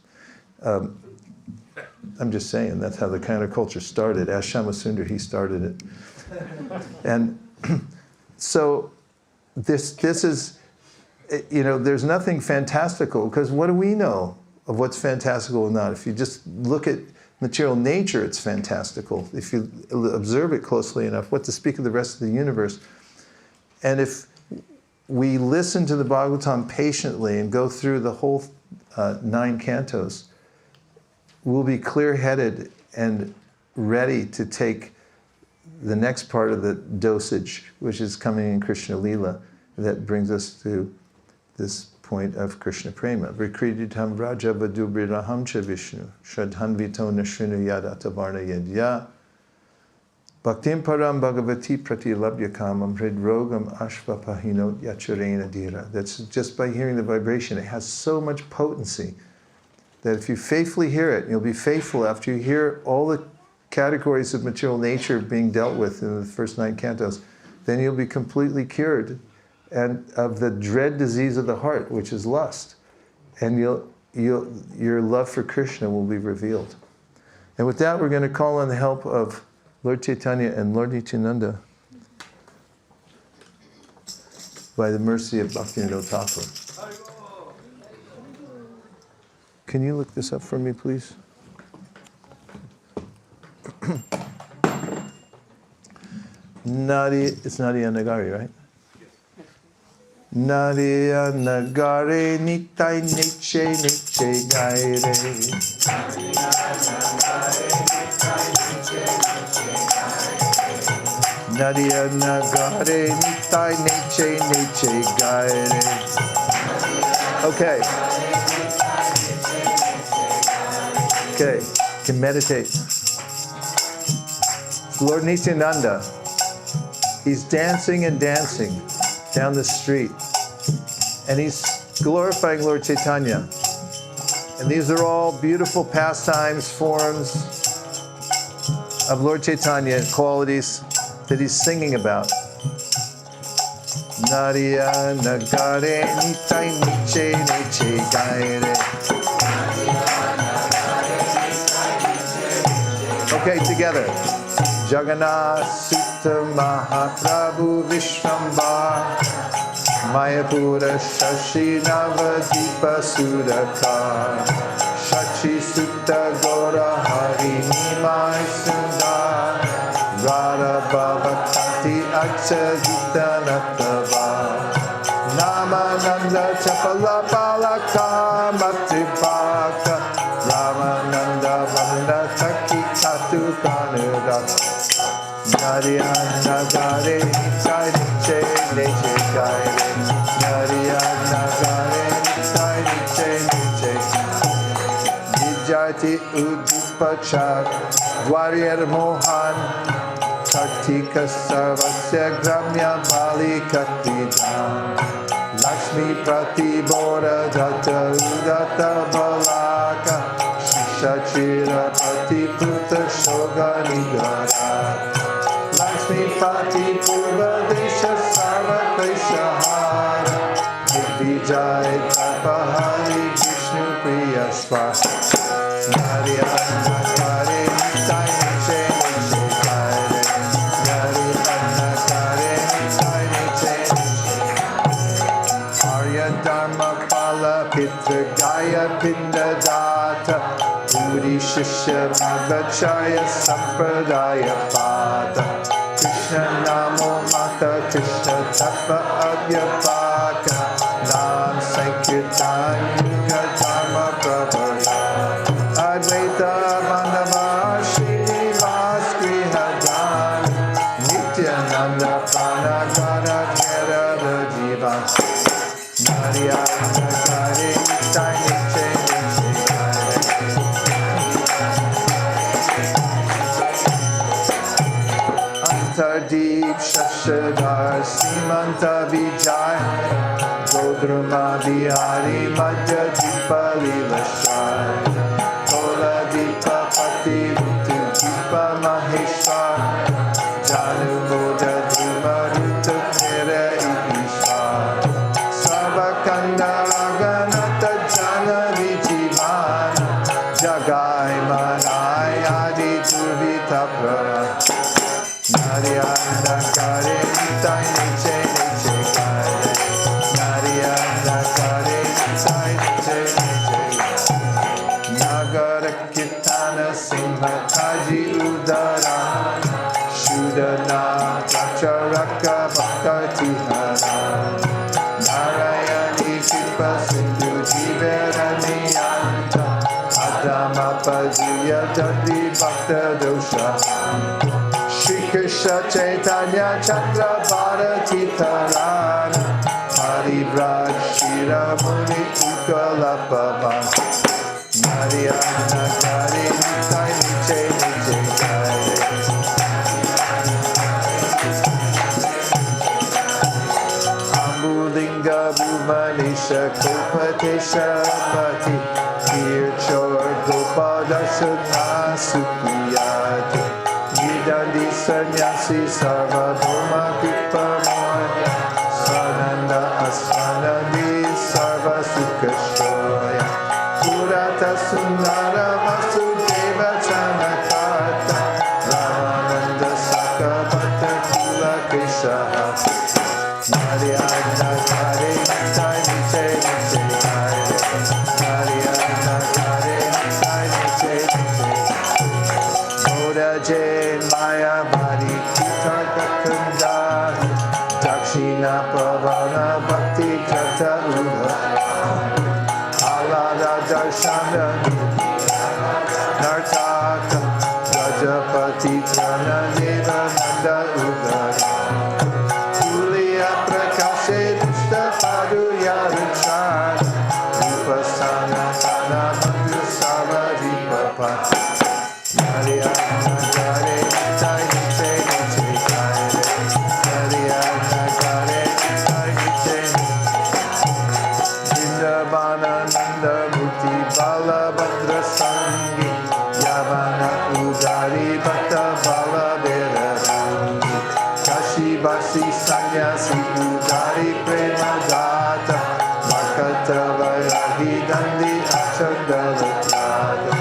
I'm just saying, that's how the counterculture started. Ask Shamasundar, he started it. And so this is, there's nothing fantastical, because what do we know of what's fantastical or not? If you just look at material nature, it's fantastical. If you observe it closely enough, what to speak of the rest of the universe. And if we listen to the Bhagavatam patiently and go through the whole 9 cantos, we'll be clear-headed and ready to take the next part of the dosage, which is coming in Krishna Lila, that brings us to this point of Krishna Prema. Vikriditam Raja Vadubriraham cha Vishnu, Shadhanvito Nashrinu Yadata Varna Yadya, Bhaktim Param Bhagavati Pratilabhyakamam Hridrogam Ashvapahinot Yacharena Dira. That's just by hearing the vibration. It has so much potency that if you faithfully hear it, you'll be faithful after you hear all the categories of material nature being dealt with in the first 9 cantos, then you'll be completely cured and of the dread disease of the heart, which is lust. And your love for Krishna will be revealed. And with that, we're going to call on the help of Lord Chaitanya and Lord Nityananda by the mercy of Bhaktivedanta Thakur. Can you look this up for me, please? It's Nadia Nagari, right? Nadia Nagare Nitai Niche Niche Gaire. Nadia Nagare Nitai Niche Niche Gaire. Okay. Okay, you can meditate. Lord Nityananda, he's dancing and dancing down the street. And he's glorifying Lord Chaitanya. And these are all beautiful pastimes, forms of Lord Chaitanya, qualities that he's singing about. Nadia Nagare Nitai Niche Niche Gaire. Okay, together. Jagannath Sutta Mahaprabhu Vishwambar Mayapura Shashi Navadipa Sudakar Shachi Sutta Gora Hari Nimai Sundar Radha Bhavakati Akshadita Natava Namananda Chapala Palaka Matibhaka Ramananda Vanda Taki Katu Kanudat Narayana Gare Nitai Niche Niche Gaire Narayana Gare Nitai Niche Niche Vijayati Udipachak Dwaryar Mohan Kartika Sarvasya Gramya Bali Kakridam Lakshmi Pratibora Data Udata Balaka Shachira Pati Puta Shoga Nigara Lakshmi Pati Purva Desha Sarva Kaishahara Nivijay Tapahari Vishnu Priya Swaha Narayana Kare Nitai Niche Niche Kare Narayana Kare Nitai Niche Niche Arya Dharma Pala Pitra Gaya Pinda Data Puri Shishya Madhacharya Sampradaya Pada Krishna Namo Mata Krishna Tapa Adyapaka Nam Sankirtan Yuga Dharma Prabhara Advaita Manava Srinivasa Narayana Kare Nitai Niche Niche Kare. Antardeep Shashadar Simanta Vijay Godruma Bihari Madhya Deepa Lilashar Kola Deepa Pati Rutu Deepa Maheshwar Janu Moda Dhuma Rutu Kere Ishar Sarvakanda Raganata Jana Vijivan Jagai Manai Adi Durvita Prara Narayana Kare Nitai Niche Niche Kare Narayana Kare Nitai Niche Niche Nagara Kirtana Simha Taji Udara Shudana Pracharaka Bhakta Tihara Narayani Kripa Sindhu Jiveraniyanta Adama Paduya Jati Bhakta Dosha Shri Krishna Chaitanya Chandra Bharati Tarana Hari Braj Shira Muni Ukalapava Narayana Kare Nitai Niche Niche Kare Ambulinga Bhumanisha Kopatesha Pati Kirchor Gopadashana Sukiyati Nidandi Sanyasi Sarvabhoma Kripamoya Sananda Asvanandi Sarva Sukashtoya Purata Sundara Vasudeva Chanakata Ramananda Sakapata Kula Keshaha Narayana Kare Nitai Niche Niche Kare Narayana Kare Nitai Niche Niche Moda Jain Maya Bhari Kitaka Kunda Dakshina Pavana Bhakti Jata Udha Alada Darshana Nartaka Rajapati Prana Deva Nanda Udara Tuliya Prakashe Dushta Paduya Richana Upasana Sana Bandhu Sava Vipapa Narayana Kare Nitai Niche Niche Kare Narayana Kare Nitai Niche Vrindavana Nanda Murti Balabhadra Sangi Yavana Udari Bhakta Balavera Rangi Kashi Basi Sanyasi Udari Prema Data Makata Vairahi Dandi Achandala Prada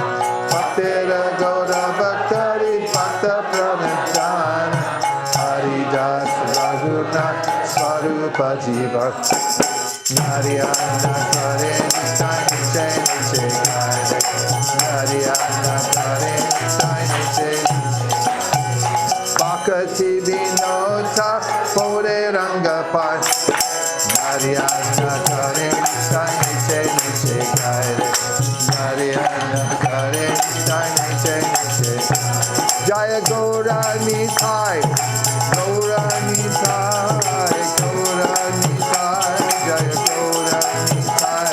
Bhaktera Gaura Bhaktari Bhakta Pranitana Haridas Raghunath Swarupa Jiva Narayana Kare Nitai Niche Niche Kare Narayana Kare Nitai Niche Bhakati Vinota Pore Ranga Part Narayana Kare Nitai Niche Niche Kare Narayana Kare Nitai Niche Niche Jaya Gaura Nitai Gaura Nitai Gaura Nitai Jaya Gaura Nitai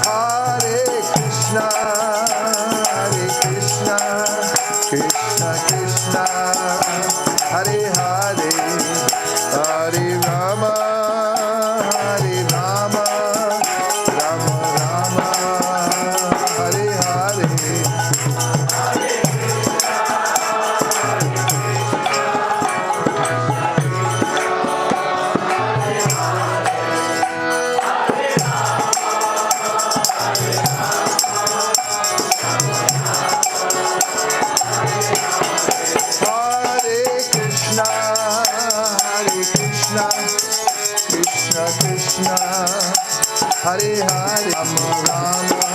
Hare Krishna Krishna Krishna Hare Hare Hare Rama Hare Rama Rama Rama Hare Hare Hare Krishna Krishna Krishna Hare Hare Rama Rama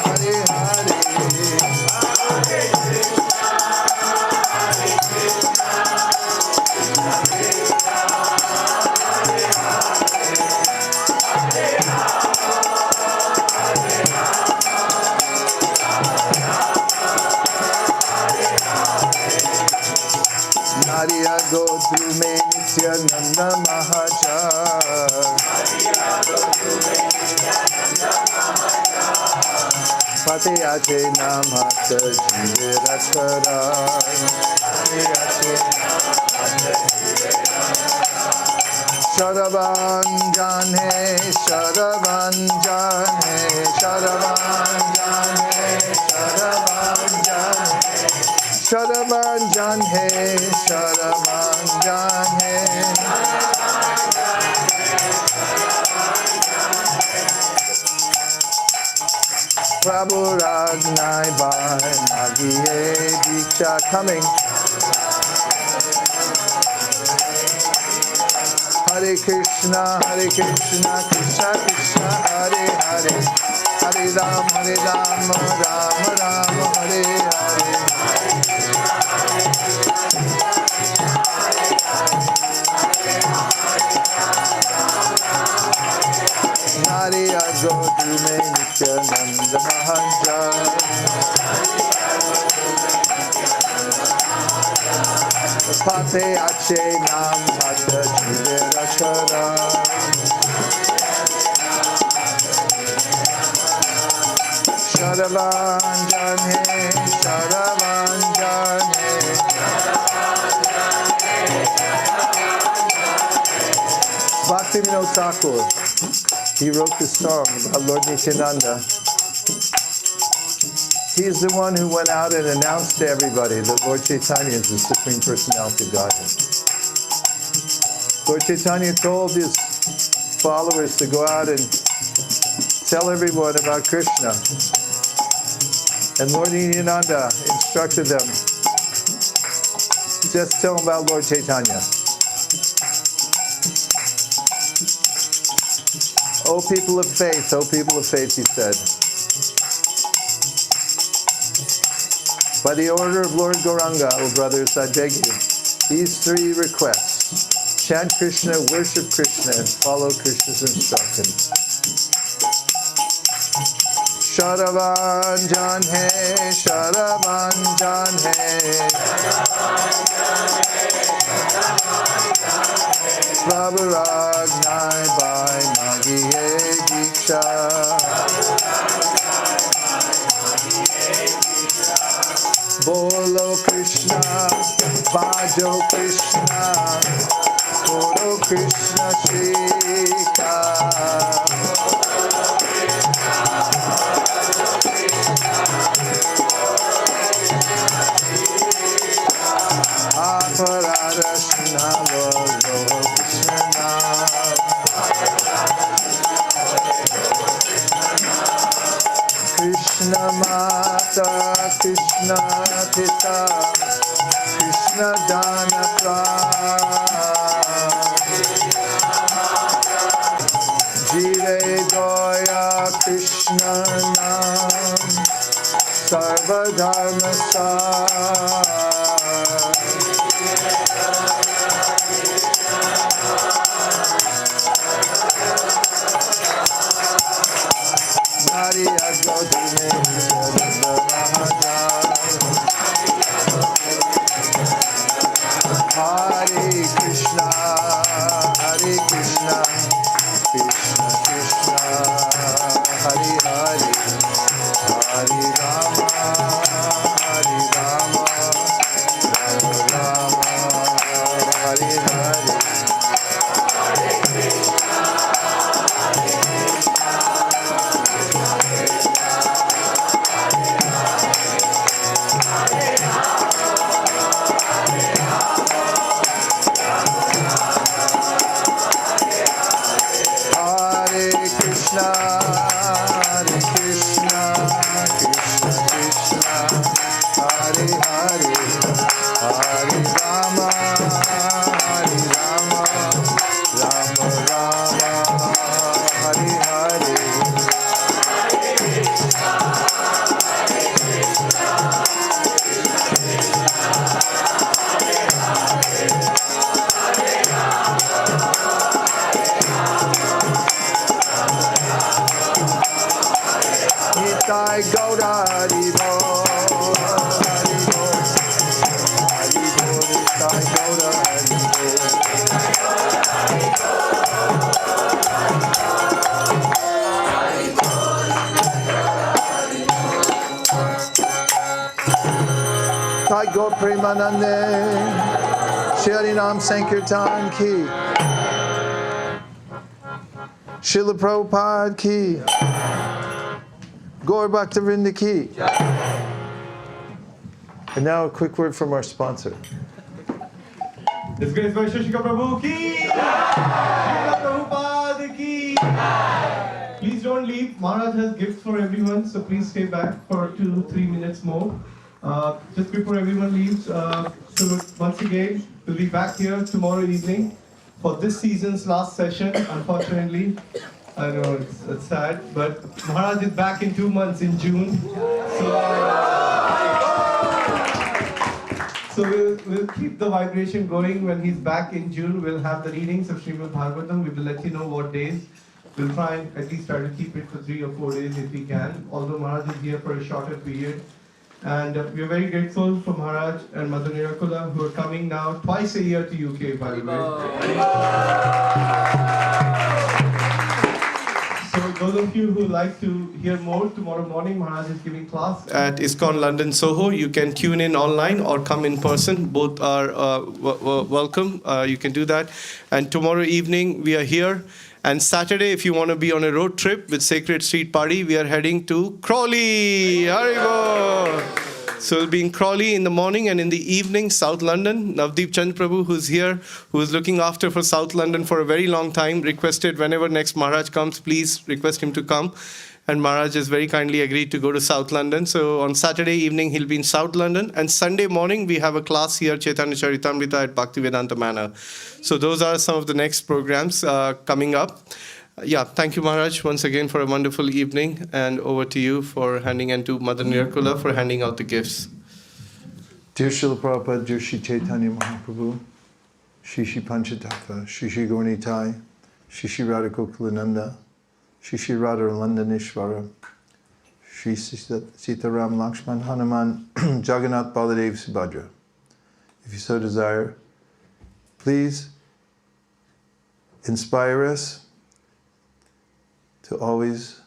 Hare Hare Pate ache nam hata jivera chara. Sharavan jane, sharavan jane, sharavan jane, sharavan jane. Sharavan jane, sharavan jane. Prabhu Ragnai Bhai Magiye Diksha coming. Hare Krishna, Krishna Krishna, Hare Hare. Hare Ram, Ram Ram, Hare Hare. Nari Agodu Me Nityananda Mahanja. Pate Ache Nam Hata Jivera Chara. Sharavan Jane, Sharavan Jane. Bhaktivedanta Thakur, he wrote this song about Lord Nityananda. He's the one who went out and announced to everybody that Lord Chaitanya is the Supreme Personality of Godhead. Lord Chaitanya told his followers to go out and tell everyone about Krishna. And Lord Nityananda instructed them, just tell them about Lord Chaitanya. O people of faith, he said. By the order of Lord Gauranga, O brothers, I beg you, these three requests. Chant Krishna, worship Krishna, and follow Krishna's instructions. Sharavan Jane, Sharavan Jane. Prabhu Ragnai Bhai Magiye Diksha. Bolo Krishna, Bhajo Krishna, Guru Krishna Shika. Apararashna Volo Krishna. Krishna Mata, Krishna Pita, Krishna Dana Jire Goya Krishna Nam Sarva Dharma Hari Agodine Nityananda Mahanja. Hare Krishna, Krishna Krishna, Hare Hare, Hare Rama, Rama Rama, Hare Hare. Nitai Gauda Haribo, Haribo, Haribo, Nitai Gauda Haribo. Jai Gaur Premanande, Shri Harinam Sankirtan ki, Srila Prabhupada ki, Gaur Bhaktivedanta ki. And now a quick word from our sponsor. This great by Shashika Prabhu ki, Srila Prabhupada ki. Please don't leave. Maharaj has gifts for everyone, so please stay back for 2-3 minutes more. Just before everyone leaves, so once again, we'll be back here tomorrow evening for this season's last session. Unfortunately, I know it's sad, but Maharaj is back in 2 months in June. So we'll keep the vibration going. When he's back in June, we'll have the readings of Srimad Bhagavatam. We will let you know what days. We'll try and at least try to keep it for 3 or 4 days if we can, although Maharaj is here for a shorter period. And we're very grateful for Maharaj and Mother Nirakula, who are coming now twice a year to UK, by the way. So those of you who like to hear more, tomorrow morning Maharaj is giving class at ISKCON London Soho. You can tune in online or come in person. Both are welcome. You can do that. And tomorrow evening we are here. And Saturday, if you want to be on a road trip with Sacred Street Party, we are heading to Crawley. Haribo! So we'll be in Crawley in the morning, and in the evening, South London. Navdeep Chand Prabhu, who's here, who is looking after for South London for a very long time, requested whenever next Maharaj comes, please request him to come. And Maharaj has very kindly agreed to go to South London. So on Saturday evening, he'll be in South London. And Sunday morning, we have a class here, Chaitanya Charitamrita at Bhaktivedanta Manor. So those are some of the next programs coming up. Thank you, Maharaj, once again for a wonderful evening. And over to you for handing, and to Mother Nirakula for handing out the gifts. Dear Srila Prabhupada, dear Shri Chaitanya Mahaprabhu, Shri Shri Panchatattva, Shri Shri Gauranitai, Shri Shri Radha Gokulananda, Shri Shri Radha Landanishvara, Shri Sitaram Lakshman Hanuman, Jagannath Baladev Subhadra. If you so desire, please inspire us to always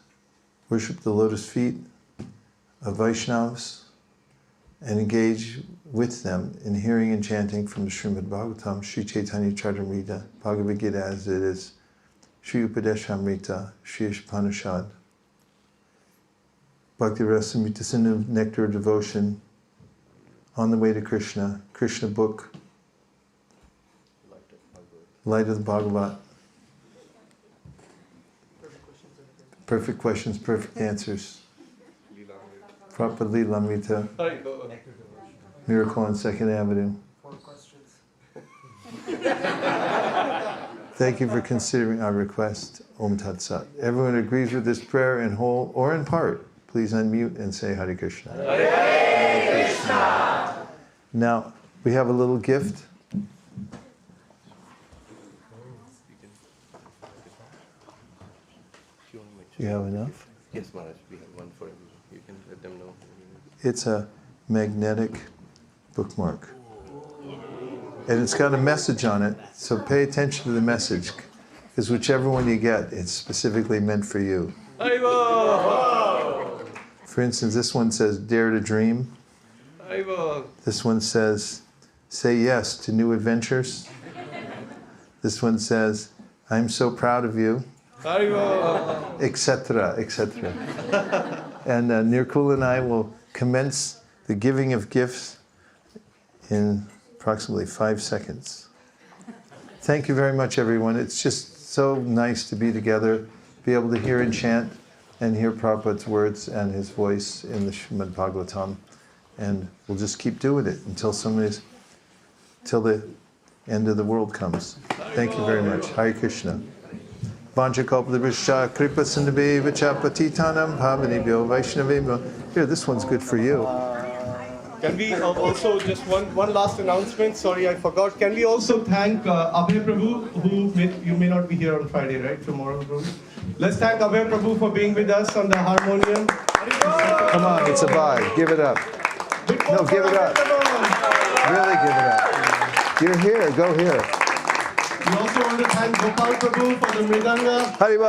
worship the lotus feet of Vaishnavas and engage with them in hearing and chanting from the Srimad Bhagavatam, Shri Chaitanya Charitamrita, Bhagavad Gita as it is, Shri Upadeshamrita, Shri Ispanishad, Bhakti Rasamrita Sindhu, Nectar of Devotion, On the Way to Krishna, Krishna Book, Light of the Bhagavat, Perfect Questions, Perfect Answers, Prabhupada Leelamrita, Miracle on 2nd Avenue. Thank you for considering our request. Om Tat Sat. Everyone who agrees with this prayer in whole or in part, please unmute and say Hare Krishna. Hare Krishna. Now, we have a little gift. Do you have enough? Yes, Maharaj, we have one for you. You can let them know. It's a magnetic bookmark. And it's got a message on it, so pay attention to the message, because whichever one you get, it's specifically meant for you. For instance, this one says, Dare to Dream. This one says, Say yes to new adventures. This one says, I'm so proud of you, etc., etc. And Nirkul and I will commence the giving of gifts in approximately 5 seconds. Thank you very much, everyone. It's just so nice to be together, be able to hear and chant, and hear Prabhupada's words and his voice in the Srimad Bhagavatam. And we'll just keep doing it until the end of the world comes. Thank you very much. Hare Krishna. Vanchakalpadrishya kripa sindhabe vachapatitanam bhavanibhyo vaishnavebhyo. Here, this one's good for you. Can we also, just one last announcement, sorry I forgot. Can we also thank Abhay Prabhu, who you may not be here on Friday, right? Tomorrow, Prabhu. Let's thank Abhay Prabhu for being with us on the harmonium. Come on, it's a vibe. Give it up. No, give it up. Really give it up. You're here, go here. We also want to thank Gopal Prabhu for the Mridanga. Haribol!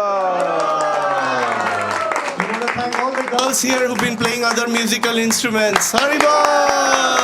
We want to thank all the girls here who've been playing other musical instruments. Haribol!